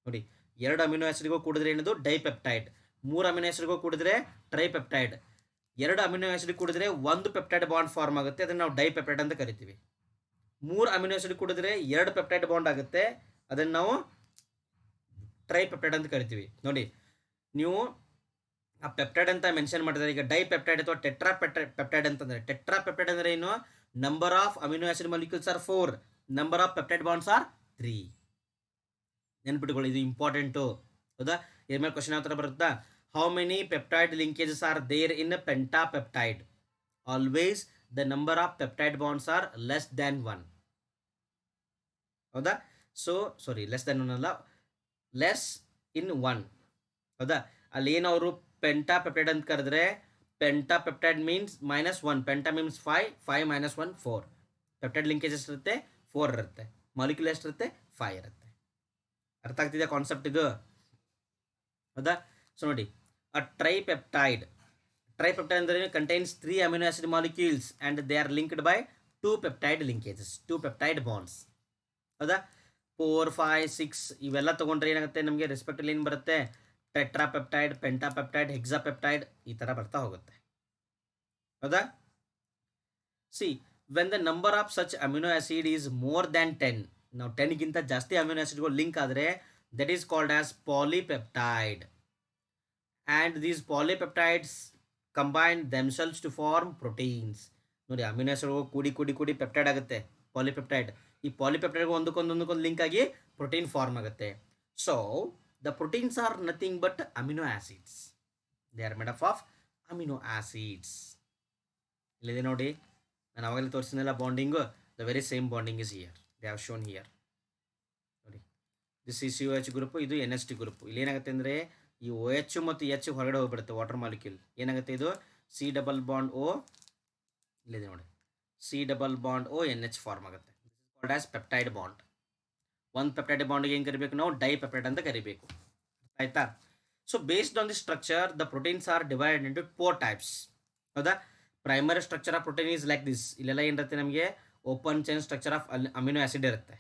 ನೋಡಿ, ಎರಡು ಅಮಿನೋ ಆಸಿಡ್ಗೂ ಕೂಡಿದ್ರೆ ಏನದು, ಡೈಪೆಪ್ಟೈಡ್. ಮೂರು ಅಮಿನೋ ಆಸಿಡ್ಗೂ ಕೂಡಿದ್ರೆ ಟ್ರೈಪೆಪ್ಟೈಡ್. ಎರಡು ಅಮಿನೋ ಆಸಿಡ್ ಕೂಡಿದ್ರೆ ಒಂದು ಪೆಪ್ಟೈಡ್ ಬಾಂಡ್ ಫಾರ್ಮ್ ಆಗುತ್ತೆ, ಅದನ್ನು ನಾವು ಡೈಪೆಪ್ಟೈಡ್ ಅಂತ ಕರಿತೀವಿ. ಮೂರು ಅಮಿನೋ ಆಸಿಡ್ ಕೂಡಿದ್ರೆ ಎರಡು ಪೆಪ್ಟೈಡ್ ಬಾಂಡ್ ಆಗುತ್ತೆ, ಅದನ್ನು ನಾವು ಟ್ರೈಪೆಪ್ಟೈಡ್ ಅಂತ ಕರಿತೀವಿ. ನೋಡಿ, ನೀವು ಆ ಪೆಪ್ಟೈಡ್ ಅಂತ ಮೆನ್ಷನ್ ಮಾಡಿದ್ರೆ, ಈಗ ಡೈಪೆಪ್ಟೈಡ್ ಅಥವಾ ಪೆಪ್ಟೈಡ್ ಅಂತಂದರೆ, ಪೆಪ್ಟೈಡ್ ಅಂದರೆ ಏನು, number of amino acid molecules are 4, number of peptide bonds are 3. ನೆನ್ಪಿಟ್ಕೊಳ್ಳಿ, ಇದು ಇಂಪಾರ್ಟೆಂಟು, ಹೌದಾ. ಇದ್ರ ಮೇಲೆ ಕ್ವಶನ್ ಯಾವ ಥರ ಬರುತ್ತಾ, how many peptide linkages are there in pentapeptide, always the number of peptide bonds are less than 1, ಹೌದಾ. ಸೊ ಸಾರಿ, ಲೆಸ್ ದ್ಯಾನ್ 1 ಅಲ್ಲ, ಲೆಸ್ ಇನ್ 1, ಹೌದಾ. ಅಲ್ಲಿ ಏನು ಅವರು ಪೆಂಟಾಪೆಪ್ಟೈಡ್ ಅಂತ ಕರೆದ್ರೆ, pentapeptide means -1, penta means 5, 5 - 1 4. Peptide linkage ಎಷ್ಟಿರುತ್ತೆ, 4 ಇರುತ್ತೆ. ಮಾಲಿಕ್ಯೂಲ್ ಎಷ್ಟಿರುತ್ತೆ, 5 ಇರುತ್ತೆ. ಅರ್ಥ ಆಗ್ತಿದೆ ಕಾನ್ಸೆಪ್ಟ್ ಇದು, ಹೌದಾ. ಸೊ ನೋಡಿ, ಅ ಟ್ರೈಪೆಪ್ಟೈಡ್ ಅಂದರೆ contains 3 amino acid molecules and they are linked by 2 peptide linkages, 2 peptide bonds, ಹೌದಾ. 4, 5, 6 ಇವೆಲ್ಲ ತೊಗೊಂಡ್ರೆ ಏನಾಗುತ್ತೆ ನಮಗೆ ರೆಸ್ಪೆಕ್ಟಲ್ಲಿ ಏನು ಬರುತ್ತೆ, ಟೆಟ್ರಾಪೆಪ್ಟೈಡ್, ಪೆಂಟಾಪೆಪ್ಟೈಡ್, ಹೆಕ್ಸಾಪೆಪ್ಟೈಡ್ ಈ ಥರ ಬರ್ತಾ ಹೋಗುತ್ತೆ, ಹೌದಾ. See when the number of such amino acid is more than 10, ನಾವು 10ಗಿಂತ ಜಾಸ್ತಿ ಅಮಿನೋ ಆಸಿಡ್ಗಳು ಲಿಂಕ್ ಆದರೆ that is called as polypeptide. And these polypeptides combine themselves to form proteins. ನೋಡಿ, ಅಮಿನೋ ಆಸಿಡ್ಗಳು ಕೂಡಿ ಪೆಪ್ಟೈಡ್ ಆಗುತ್ತೆ, ಪಾಲಿಪೆಪ್ಟೈಡ್. ಈ ಪಾಲಿಪೆಪ್ಟೈಡ್ಗೆ ಒಂದಕ್ಕೊಂದು ಲಿಂಕ್ ಆಗಿ ಪ್ರೋಟೀನ್ ಫಾರ್ಮ್ ಆಗುತ್ತೆ. So the proteins are nothing but amino acids, they are made up of amino acids. ಇಲ್ಲಿದೆ ನೋಡಿ, ನಾನು ಅವಾಗಲೇ ತೋರಿಸಿದ್ನಲ್ಲ bonding, the very same bonding is here, they have shown here. ನೋಡಿ, ದಿಸ್ ಈ COH ಗ್ರೂಪು, ಇದು NH2 group. ಇಲ್ಲಿ ಏನಾಗುತ್ತೆ ಅಂದರೆ ಈ OH ಮತ್ತು H ಹೊರಗಡೆ ಹೋಗ್ಬಿಡುತ್ತೆ, ವಾಟರ್ ಮಾಲಿಕ್ಯೂಲ್ ಏನಾಗುತ್ತೆ, ಇದು C ಡಬಲ್ ಬಾಂಡ್ O, ಇಲ್ಲಿದೆ ನೋಡಿ, C double bond O NH form ಆಗುತ್ತೆ. This is called as peptide bond. ಒಂದು ಪೆಪ್ಟೈಡ್ ಬಾಂಡ್ಗೆ ಏನು ಕರಿಬೇಕು ನಾವು, ಡೈಪೆಪ್ಟೈಡ್ ಅಂತ ಕರಿಬೇಕು, ಆಯಿತಾ. So based on the structure the proteins are divided into 4 types, ಹೌದಾ. Primary structure of protein is like this. ಇಲ್ಲೆಲ್ಲ ಏನಿರುತ್ತೆ ನಮಗೆ, open chain structure of amino acid ಇರುತ್ತೆ,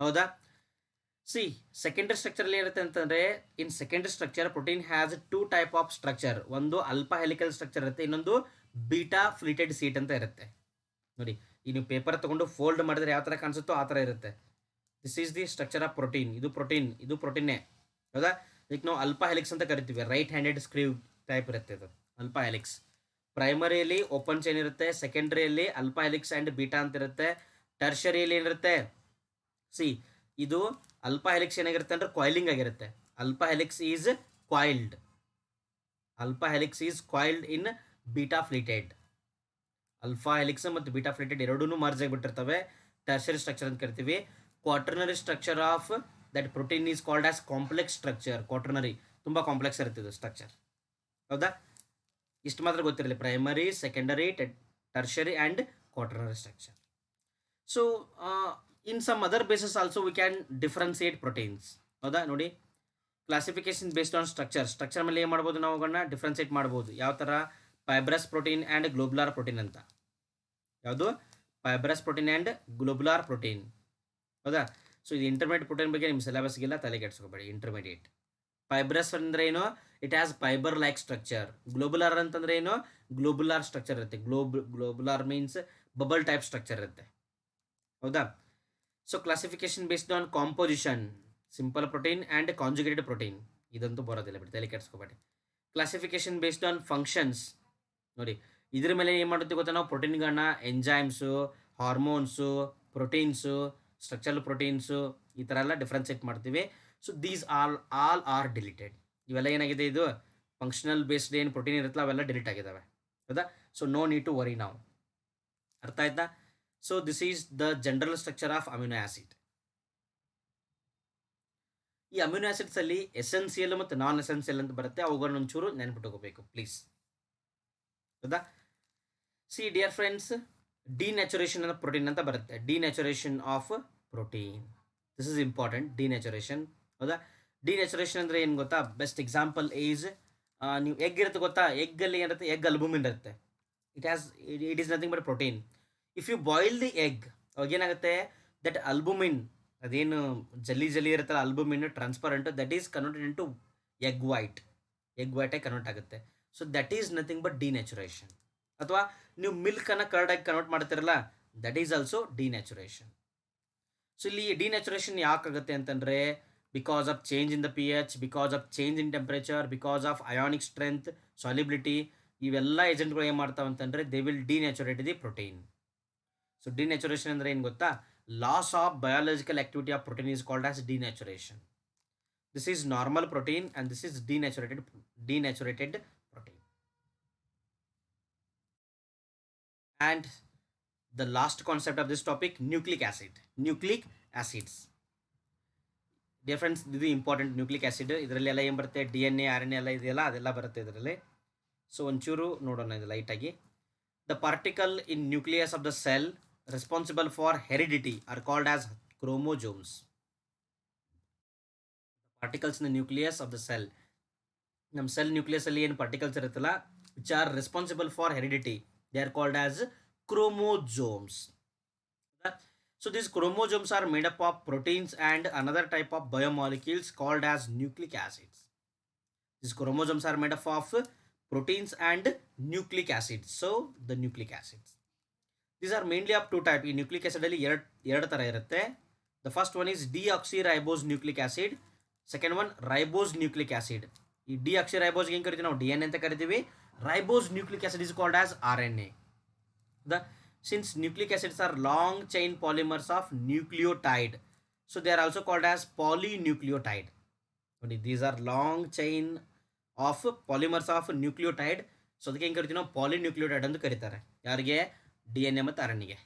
ಹೌದಾ. ಸಿ ಸೆಕೆಂಡರಿ ಸ್ಟ್ರಕ್ಚರಲ್ಲಿ ಇರುತ್ತೆ ಅಂತಂದರೆ, in secondary structure protein has 2 type of structure. ಒಂದು ಅಲ್ಫಾ ಹೆಲಿಕಲ್ ಸ್ಟ್ರಕ್ಚರ್ ಇರುತ್ತೆ, ಇನ್ನೊಂದು ಬೀಟಾ ಫ್ಲೀಟೆಡ್ ಸೀಟ್ ಅಂತ ಇರುತ್ತೆ. ನೋಡಿ, ಈ ನೀವು ಪೇಪರ್ ತೊಗೊಂಡು ಫೋಲ್ಡ್ ಮಾಡಿದ್ರೆ ಯಾವ ಥರ ಕಾಣಿಸುತ್ತೋ ಆ ಥರ ಇರುತ್ತೆ. This is the structure of protein. ಇದು ಪ್ರೋಟೀನ್ನೇ, ಹೌದಾ. ಇದಕ್ಕೆ ನಾವು ಅಲ್ಫಾ ಹೆಲಿಕ್ಸ್ ಅಂತ ಕರಿತೀವಿ, ರೈಟ್ ಹ್ಯಾಂಡೆಡ್ ಸ್ಕ್ರೀವ್ ಟೈಪ್ ಇರುತ್ತೆ ಇದು ಅಲ್ಫಾ ಹೆಲಿಕ್ಸ್. ಪ್ರೈಮರಿಯಲ್ಲಿ ಓಪನ್ ಚೈನ್ ಇರುತ್ತೆ, ಸೆಕೆಂಡ್ರಿಯಲ್ಲಿ ಅಲ್ಫಾ ಹೆಲಿಕ್ಸ್ ಆ್ಯಂಡ್ ಬೀಟಾ ಅಂತ ಇರುತ್ತೆ, ಟರ್ಷರಿಯಲ್ಲಿ ಏನಿರುತ್ತೆ, ಸಿ ಇದು ಅಲ್ಫಾ ಹೆಲಿಕ್ಸ್ ಏನಾಗಿರುತ್ತೆ ಅಂದರೆ ಕಾಯಿಲಿಂಗ್ ಆಗಿರುತ್ತೆ. Alpha helix is coiled in beta pleated. Alpha helix ಮತ್ತು ಬೀಟಾ ಫ್ಲೀಟೆಡ್ ಎರಡೂ ಮರ್ಜ್ ಆಗಿಬಿಟ್ಟಿರ್ತವೆ, ಟರ್ಷರಿ ಸ್ಟ್ರಕ್ಚರ್ ಅಂತ ಕರಿತೀವಿ. Quaternary structure of that protein is called as complex structure. Quaternary ತುಂಬ ಕಾಂಪ್ಲೆಕ್ಸ್ ಇರುತ್ತೆ ಇದು ಸ್ಟ್ರಕ್ಚರ್, ಹೌದಾ. ಇಷ್ಟು ಮಾತ್ರ ಗೊತ್ತಿರಲಿ, primary, secondary, tertiary and quaternary structure. So in some other bases also we can differentiate proteins, ಹೌದಾ. ನೋಡಿ, ಕ್ಲಾಸಿಫಿಕೇಶನ್ ಬೇಸ್ಡ್ ಆನ್ ಸ್ಟ್ರಕ್ಚರ್ ಮೇಲೆ ಏನು ಮಾಡ್ಬೋದು ನಾವು ಅವುಗಳನ್ನ ಡಿಫ್ರೆನ್ಸಿಯೇಟ್ ಮಾಡ್ಬೋದು. ಯಾವ ಥರ, fibrous protein and globular protein ಅಂತ. ಯಾವುದು, fibrous protein and globular protein, ಹೌದಾ. ಸೊ ಇದು ಇಂಟರ್ಮೀಡಿಯೇಟ್ ಪ್ರೋಟೀನ್ ಬಗ್ಗೆ ನಿಮ್ಮ ಸಿಲೆಬಸ್ಗೆಲ್ಲ ತಲೆ ಕೆಡಿಸ್ಕೋಬೇಡಿ. ಇಂಟರ್ಮೀಡಿಯೇಟ್ ಫೈಬ್ರಸ್ ಅಂದರೆ ಏನು, it has fibre like structure. Globular ಅಂತಂದರೆ ಏನು, ಗ್ಲೋಬುಲಾರ್ ಸ್ಟ್ರಕ್ಚರ್ ಇರುತ್ತೆ. Globular means bubble type structure ಇರುತ್ತೆ, ಹೌದಾ. So classification based on composition, simple protein and conjugated protein, ಇದಂತೂ ಬರೋದಿಲ್ಲ ಬಿಡಿ, ತಲೆ ಕೆಡಿಸ್ಕೋಬೇಡಿ. ಕ್ಲಾಸಿಫಿಕೇಶನ್ ಬೇಸ್ಡ್ ಆನ್ ಫಂಕ್ಷನ್ಸ್, ನೋಡಿ ಇದ್ರ ಮೇಲೆ ಏನು ಮಾಡುತ್ತೆ ಗೊತ್ತಾ ನಾವು, ಪ್ರೋಟೀನ್ಗಳನ್ನ enzymes, hormones, proteins, structural proteins ಈ ಥರ ಎಲ್ಲ ಡಿಫ್ರೆನ್ಸೇಟ್ ಮಾಡ್ತೀವಿ. So these all are deleted. ಇವೆಲ್ಲ ಏನಾಗಿದೆ, ಇದು ಫಂಕ್ಷನಲ್ ಬೇಸ್ಡ್ ಏನು ಪ್ರೋಟೀನ್ ಇರುತ್ತಲ್ಲ ಅವೆಲ್ಲ ಡಿಲೀಟ್ ಆಗಿದ್ದಾವೆ. ಹೌದಾ? So no need to worry ನಾವು. ಅರ್ಥ ಆಯ್ತಾ? So this is the general structure of amino acid. ಈ ಅಮ್ಯುನೋ ಆಸಿಡ್ಸ್ ಅಲ್ಲಿ ಎಸೆನ್ಸಿಯಲ್ ಮತ್ತು ನಾನ್ ಎಸೆನ್ಸಿಯಲ್ ಅಂತ ಬರುತ್ತೆ, ಅವುಗಳನ್ನ ಒಂಚೂರು ನೆನ್ಪಿಟ್ಕೋಬೇಕು ಪ್ಲೀಸ್. ಹೌದಾ? ಸಿ ಡಿಯರ್ ಫ್ರೆಂಡ್ಸ್, ಡಿನ್ಯಾಚುರೇಷನ್ ಅನ್ನೋ ಪ್ರೋಟೀನ್ ಅಂತ ಬರುತ್ತೆ. Denaturation of protein, this is important. Denaturation. ಹೌದಾ? ಡಿನ್ಯಾಚುರೇಷನ್ ಅಂದರೆ ಏನು ಗೊತ್ತಾ? ಬೆಸ್ಟ್ ಎಕ್ಸಾಂಪಲ್ ಈಸ್, ನೀವು ಎಗ್ ಇರುತ್ತೆ ಗೊತ್ತಾ? ಎಗ್ಗಲ್ಲಿ ಏನಿರುತ್ತೆ? ಎಗ್ ಅಲ್ಬುಮಿನ್ ಇರುತ್ತೆ. It is nothing but protein. If you boil the egg, ಅವಾಗ ಏನಾಗುತ್ತೆ? ದಟ್ ಅಲ್ಬುಮಿನ್, ಅದೇನು ಜಲ್ಲಿ ಇರುತ್ತಲ್ಲ albumin transparent, that is converted into egg white. Egg ವೈಟಾಗಿ ಕನ್ವರ್ಟ್ ಆಗುತ್ತೆ. So that is nothing but denaturation. ಅಥವಾ ನೀವು ಮಿಲ್ಕನ್ನು ಕರ್ಡಾಗಿ ಕನ್ವರ್ಟ್ ಮಾಡ್ತಿರಲ್ಲ, that is also denaturation. So ಇಲ್ಲಿ ಡಿನ್ಯಾಚುರೇಷನ್ ಯಾಕಾಗುತ್ತೆ ಅಂತಂದರೆ, because of change in the P H, because of change in temperature, because of ionic strength, solubility, ಇವೆಲ್ಲ ಏಜೆಂಟ್ಗಳು ಏನು ಮಾಡ್ತಾವೆ ಅಂತಂದರೆ they will denaturate the protein. So denaturation ಅಂದರೆ ಏನು ಗೊತ್ತಾ? Loss of biological activity of protein is called as denaturation. This is normal protein and this is ಡಿನ್ಯಾಚುರೇಟೆಡ್ protein. And the last concept of this topic, nucleic acids. Dear friends, ಇದು important. Nucleic acid ಇದರಲ್ಲಿ ಎಲ್ಲ ಏನು ಬರುತ್ತೆ? DNA, RNA ಎಲ್ಲ ಇದೆಯಲ್ಲ, ಅದೆಲ್ಲ ಬರುತ್ತೆ ಇದರಲ್ಲಿ. ಸೊ ಒಂಚೂರು ನೋಡೋಣ ಇದು ಲೈಟಾಗಿ. The particle in nucleus of the cell responsible for heredity R called as ಕ್ರೋಮೋಜೋಮ್ಸ್. Particles in the nucleus of the cell, ನಮ್ಮ ಸೆಲ್ ನ್ಯೂಕ್ಲಿಯಸ್ ಅಲ್ಲಿ ಏನು ಪಾರ್ಟಿಕಲ್ಸ್ ಇರುತ್ತಲ್ಲ, which are responsible for heredity, they are called as chromosomes. So these chromosomes are made up of proteins and another type of biomolecules called as nucleic acids. These chromosomes are made up of proteins and nucleic acids. So the nucleic acids, these are mainly of two types. In nucleic acid ಅಲ್ಲಿ ಎರಡು ತರ ಇರುತ್ತೆ. The first one is deoxyribose nucleic acid, second one ribose nucleic acid. ಈ deoxyribose ಏನು ಕರಿತೀವಿ ನಾವು? DNA ಅಂತ ಕರಿತೀವಿ. Ribose nucleic acid is called as RNA. Since nucleic acids are long chain polymers of nucleotide, so they are also called as polynucleotide. These are long chain of polymers of nucleotide. So ಅದಕ್ಕೆ ಏನು ಕರಿತೀವಿ ನಾವು? ಪಾಲಿನ್ಯೂಕ್ಲಿಯೋಟೈಡ್ ಅಂತ ಕರೀತಾರೆ. ಯಾರಿಗೆ? DNA ಮತ್ತು RNA.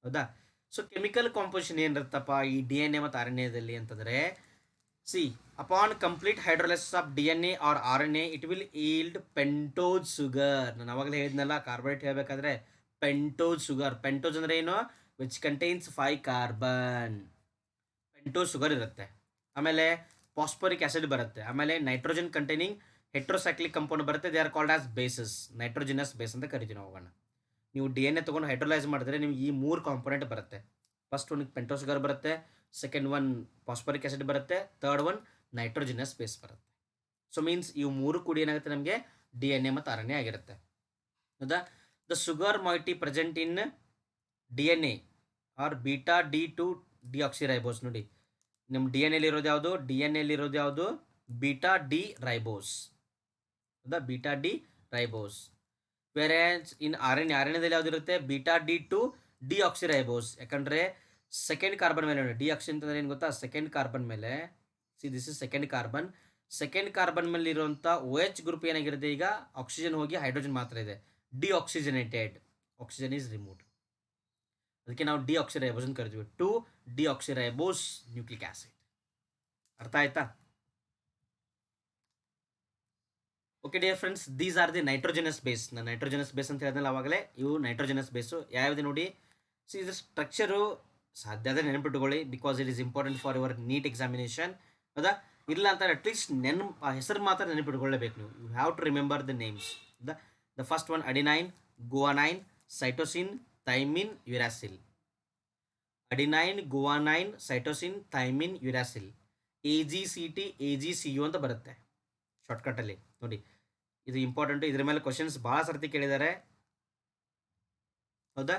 ಹೌದಾ? So chemical composition ಏನಿರುತ್ತಪ್ಪ ಈ DNA ಮತ್ತು RNAದಲ್ಲಿ ಅಂತಂದರೆ, see, upon complete hydrolysis of DNA or RNA, it will yield pentose sugar. ನಾನು ಅವಾಗಲೇ ಹೇಳಿದ್ನಲ್ಲ, ಕಾರ್ಬೋಹೈಡ್ರೇಟ್ ಹೇಳಬೇಕಾದ್ರೆ ಪೆಂಟೋಸ್ ಶುಗರ್. ಪೆಂಟೋಸ್ ಅಂದರೆ ಏನು? Which contains 5 carbon. Pentose sugar ಇರುತ್ತೆ. ಆಮೇಲೆ ಫಾಸ್ಫರಿಕ್ ಆಸಿಡ್ ಬರುತ್ತೆ. ಆಮೇಲೆ ನೈಟ್ರೋಜನ್ ಕಂಟೈನಿಂಗ್ ಹೆಟ್ರೋಸೈಕ್ಲಿಕ್ ಕಂಪೌಂಡ್ ಬರುತ್ತೆ. They are called as basis. Nitrogenous base ಅಂತ ಕರಿತೀವಿ ನಾವು ಅವುಗಳನ್ನ. ನೀವು DNA ತೊಗೊಂಡು ಹೈಡ್ರೋಲೈಸ್ ಮಾಡಿದ್ರೆ ನಿಮ್ಗೆ ಈ 3 ಕಾಂಪೋನೆಂಟ್ ಬರುತ್ತೆ. ಫಸ್ಟ್ ಒನ್ ಪೆಂಟೋಸ್ ಶುಗರ್ ಬರುತ್ತೆ, ಸೆಕೆಂಡ್ ಒನ್ ಫಾಸ್ಫರಿಕ್ ಆಸಿಡ್ ಬರುತ್ತೆ, ಥರ್ಡ್ ಒನ್ ನೈಟ್ರೋಜಿನಸ್ ಬೇಸ್ ಬರುತ್ತೆ. ಸೊ ಮೀನ್ಸ್ ಇವು 3 ಕೂಡಿ ಏನಾಗುತ್ತೆ ನಮಗೆ? DNA ಮತ್ತು RNA ಆಗಿರುತ್ತೆ. ಹೌದಾ? The sugar moiety present in DNA are beta D2 deoxyribose. ನೋಡಿ, ನಮ್ಮ DNA ಇರೋದು ಯಾವುದು? DNA ಇರೋದು ಯಾವುದು? Beta D ribose. ಹೌದಾ? Beta D ribose. Whereas in RNAದಲ್ಲಿ ಯಾವುದಿರುತ್ತೆ? Beta D2 deoxyribose. ಯಾಕಂದರೆ ಸೆಕೆಂಡ್ ಕಾರ್ಬನ್ ಮೇಲೆ ನೋಡಿ, ಡಿಆಕ್ಸಿ ಅಂತಂದ್ರೆ ಏನು ಗೊತ್ತಾ? ಸೆಕೆಂಡ್ ಕಾರ್ಬನ್ ಮೇಲೆ, see this is second carbon. Second carbon ಮೇಲೆ ಇರುವಂಥ OH ಗ್ರೂಪ್ ಏನಾಗಿರುತ್ತೆ? ಈಗ ಆಕ್ಸಿಜನ್ ಹೋಗಿ ಹೈಡ್ರೋಜನ್ ಮಾತ್ರ ಇದೆ. Deoxygenated, oxygen is removed. ಅದಕ್ಕೆ ನಾವು ಡಿಆಕ್ಸಿರೈಬೋಸ್ ಅಂತ ಕರಿತೀವಿ. 2 ಡಿಆಕ್ಸಿರೈಬೋಸ್ ನ್ಯೂಕ್ಲಿಕ್ ಆಸಿಡ್. ಅರ್ಥ ಆಯ್ತಾ? Okay dear friends, these are the nitrogenous base. ನಾನು ನೈಟ್ರೋಜನಸ್ ಬೇಸ್ ಅಂತ ಹೇಳಿದ್ನಲ್ಲ ಅವಾಗಲೇ, ಇವು ನೈಟ್ರೋಜನಸ್ ಬೇಸು. ಯಾವ್ದು ನೋಡಿ, ಸಿ ಇದ್ರ ಸ್ಟ್ರಕ್ಚರು ಸಾಧ್ಯ ಆದರೆ ನೆನಪಿಟ್ಟುಕೊಳ್ಳಿ, because it is important for your NEET examination. ಹೌದಾ? ಇಲ್ಲ ಅಂತ ಅಟ್ಲೀಸ್ಟ್ ಹೆಸರು ಮಾತ್ರ ನೆನಪಿಟ್ಕೊಳ್ಳೇಬೇಕು ನೀವು. You have to remember the names. The first one adenine, guanine, cytosine, thymine, uracil. Adenine, guanine, cytosine, thymine, uracil. AGCT, AGCU ಅಂತ ಬರುತ್ತೆ ಶಾರ್ಟ್ಕಟ್ಟಲ್ಲಿ. ನೋಡಿ, ಇದು ಇಂಪಾರ್ಟೆಂಟು. ಇದ್ರ ಮೇಲೆ ಕ್ವಶನ್ಸ್ ಭಾಳ ಸರ್ತಿ ಕೇಳಿದ್ದಾರೆ. ಹೌದಾ?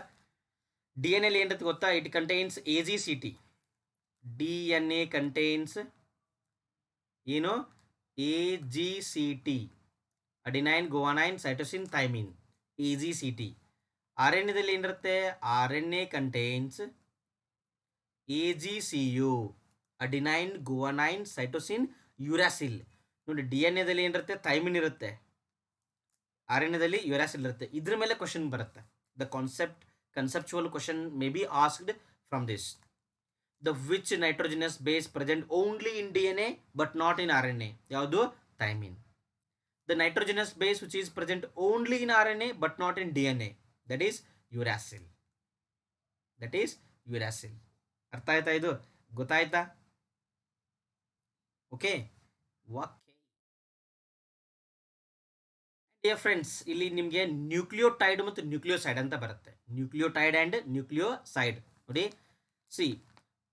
DNA ಏನಿರುತ್ತೆ ಗೊತ್ತಾ? It contains AGCT. DNA contains ಏನು? AGCT. Adenine, guanine, cytosine, thymine, AGCT. R N ಎದಲ್ಲಿ ಏನಿರುತ್ತೆ? R N A contains AGCU, adenine, guanine, cytosine, uracil. ನೋಡಿ, ಡಿ ಎನ್ ಎದಲ್ಲಿ ಏನಿರುತ್ತೆ? ಥೈಮಿನ್ ಇರುತ್ತೆ, ಆರ್ ಎನ್ ಎದಲ್ಲಿ ಯುರಾಸಿಲ್ ಇರುತ್ತೆ. ಇದ್ರ ಮೇಲೆ ಕ್ವಶನ್ ಬರುತ್ತೆ. The conceptual question may be asked from this. The which nitrogenous base present only in D N A but not in R N A? ಯಾವುದು? Thymine. The nitrogenous base which is present only in R N A but not in D N A, that is uracil. That is uracil. ಅರ್ಥ ಆಯ್ತಾ? ಇದು ಗೊತ್ತಾಯ್ತಾ? Okay. Dear friends, ಇಲ್ಲಿ ನಿಮಗೆ nucleotide ಮತ್ತು nucleoside ಅಂತ ಬರುತ್ತೆ. Nucleotide and nucleoside. ನೋಡಿ, see,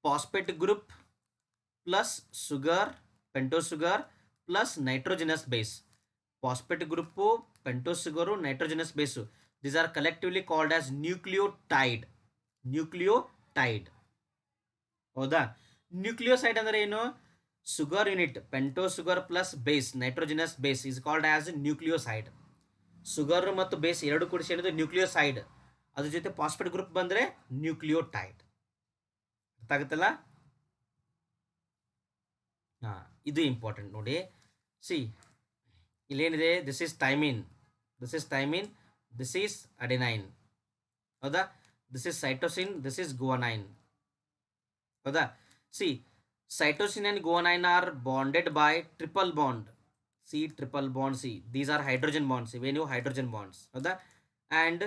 phosphate group plus sugar, pentose sugar plus nitrogenous base. Phosphate group, pentose sugar, nitrogenous base, these are collectively called as nucleotide. Nucleotide. ಹೌದಾ? ನ್ಯೂಕ್ಲಿಯೋಸೈಡ್ ಅಂದರೆ ಏನು? Sugar unit, pentose sugar plus base, nitrogenous base is called as nucleoside. Sugar ಮತ್ತು base ಎರಡು ಕೂಡ ಸೇರಿದ nucleoside. ಅದ್ರ ಜೊತೆ phosphate group ಬಂದರೆ ನ್ಯೂಕ್ಲಿಯೋಟೈಡ್. ಅರ್ಥ ಆಗುತ್ತಲ್ಲ? ಹಾಂ, ಇದು ಇಂಪಾರ್ಟೆಂಟ್ ನೋಡಿ. ಸಿ, ಇಲ್ಲೇನಿದೆ? This is thymine, this is thymine, this is adenine. ಹೌದಾ? This is cytosine, this is guanine. ಹೌದಾ? See, cytosine and guanine are bonded by triple bond. See, triple bond. See, these are hydrogen bonds. When you hydrogen bonds, howda? And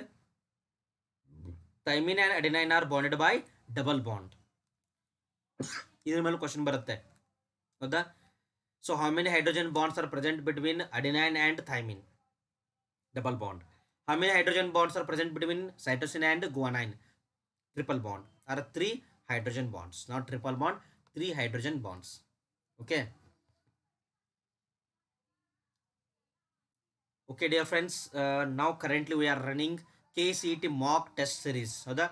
thymine and adenine are bonded by double bond. ಇದ್ರ ಮೇಲೆ question ಬರುತ್ತೆ. ಹೌದಾ? So how many hydrogen bonds are present between adenine and thymine? Double bond. How many hydrogen bonds are present between cytosine and guanine? Triple bond. Are 3 hydrogen bonds, not triple bond, 3 hydrogen bonds. Okay. Okay, dear friends, now currently we are running KCET mock test series. ಹೌದಾ?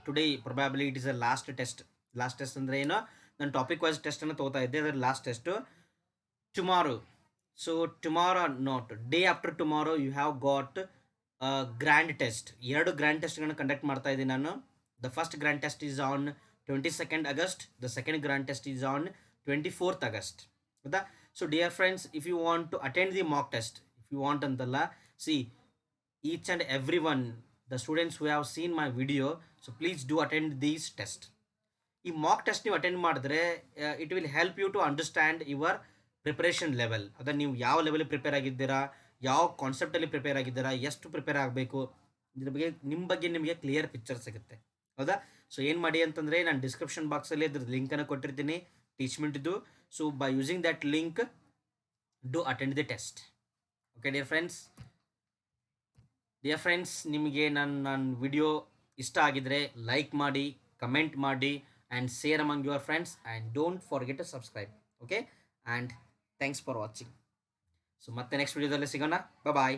Today probably it is a last test ಅಂದರೆ ಏನು? ನಾನು topic wise ಟೆಸ್ಟನ್ನು ತೊಗೋತಾ ಇದ್ದೆ, ಅದರ last test. Tomorrow, so tomorrow not, day after tomorrow you have got grand test. 2 grand ಟೆಸ್ಟ್ಗಳನ್ನು conduct ಮಾಡ್ತಾ ಇದ್ದೀನಿ ನಾನು. The first grand test is on 22nd August. The second grand test is on 24th August. So dear friends, if you want to attend the mock test, if you want antalla, see, each and everyone, the students who have seen my video, so please do attend these test. ಈ mock test ನೀವು attend ಮಾಡಿದ್ರೆ it will help you to understand your preparation level. ಅದ ನೀವು ಯಾವ level prepare ಆಗಿದ್ದೀರಾ, ಯಾವ ಕಾನ್ಸೆಪ್ಟಲ್ಲಿ prepare ಆಗಿದ್ದೀರಾ, ಎಷ್ಟು ಪ್ರಿಪೇರ್ ಆಗಬೇಕು, ಇದ್ರ ಬಗ್ಗೆ ನಿಮ್ಮ ಬಗ್ಗೆ ನಿಮಗೆ ಕ್ಲಿಯರ್ ಪಿಕ್ಚರ್ ಸಿಗುತ್ತೆ. ಹೌದಾ? ಸೊ ಏನು ಮಾಡಿ ಅಂತಂದರೆ, ನಾನು ಡಿಸ್ಕ್ರಿಪ್ಷನ್ ಬಾಕ್ಸಲ್ಲಿ ಅದ್ರ ಲಿಂಕನ್ನು ಕೊಟ್ಟಿರ್ತೀನಿ, ಟೀಚ್ಮೆಂಟಿದ್ದು. So by using that link do attend the test. Okay dear friends, ನಿಮಗೆ ನನ್ನ ವಿಡಿಯೋ ಇಷ್ಟ ಆಗಿದರೆ ಲೈಕ್ ಮಾಡಿ, ಕಮೆಂಟ್ ಮಾಡಿ, and share among your friends, and don't forget to subscribe. Okay, and thanks for watching. So ಮತ್ತೆ next ವಿಡಿಯೋದಲ್ಲಿ ಸಿಗೋಣ. ಬಾಯ್.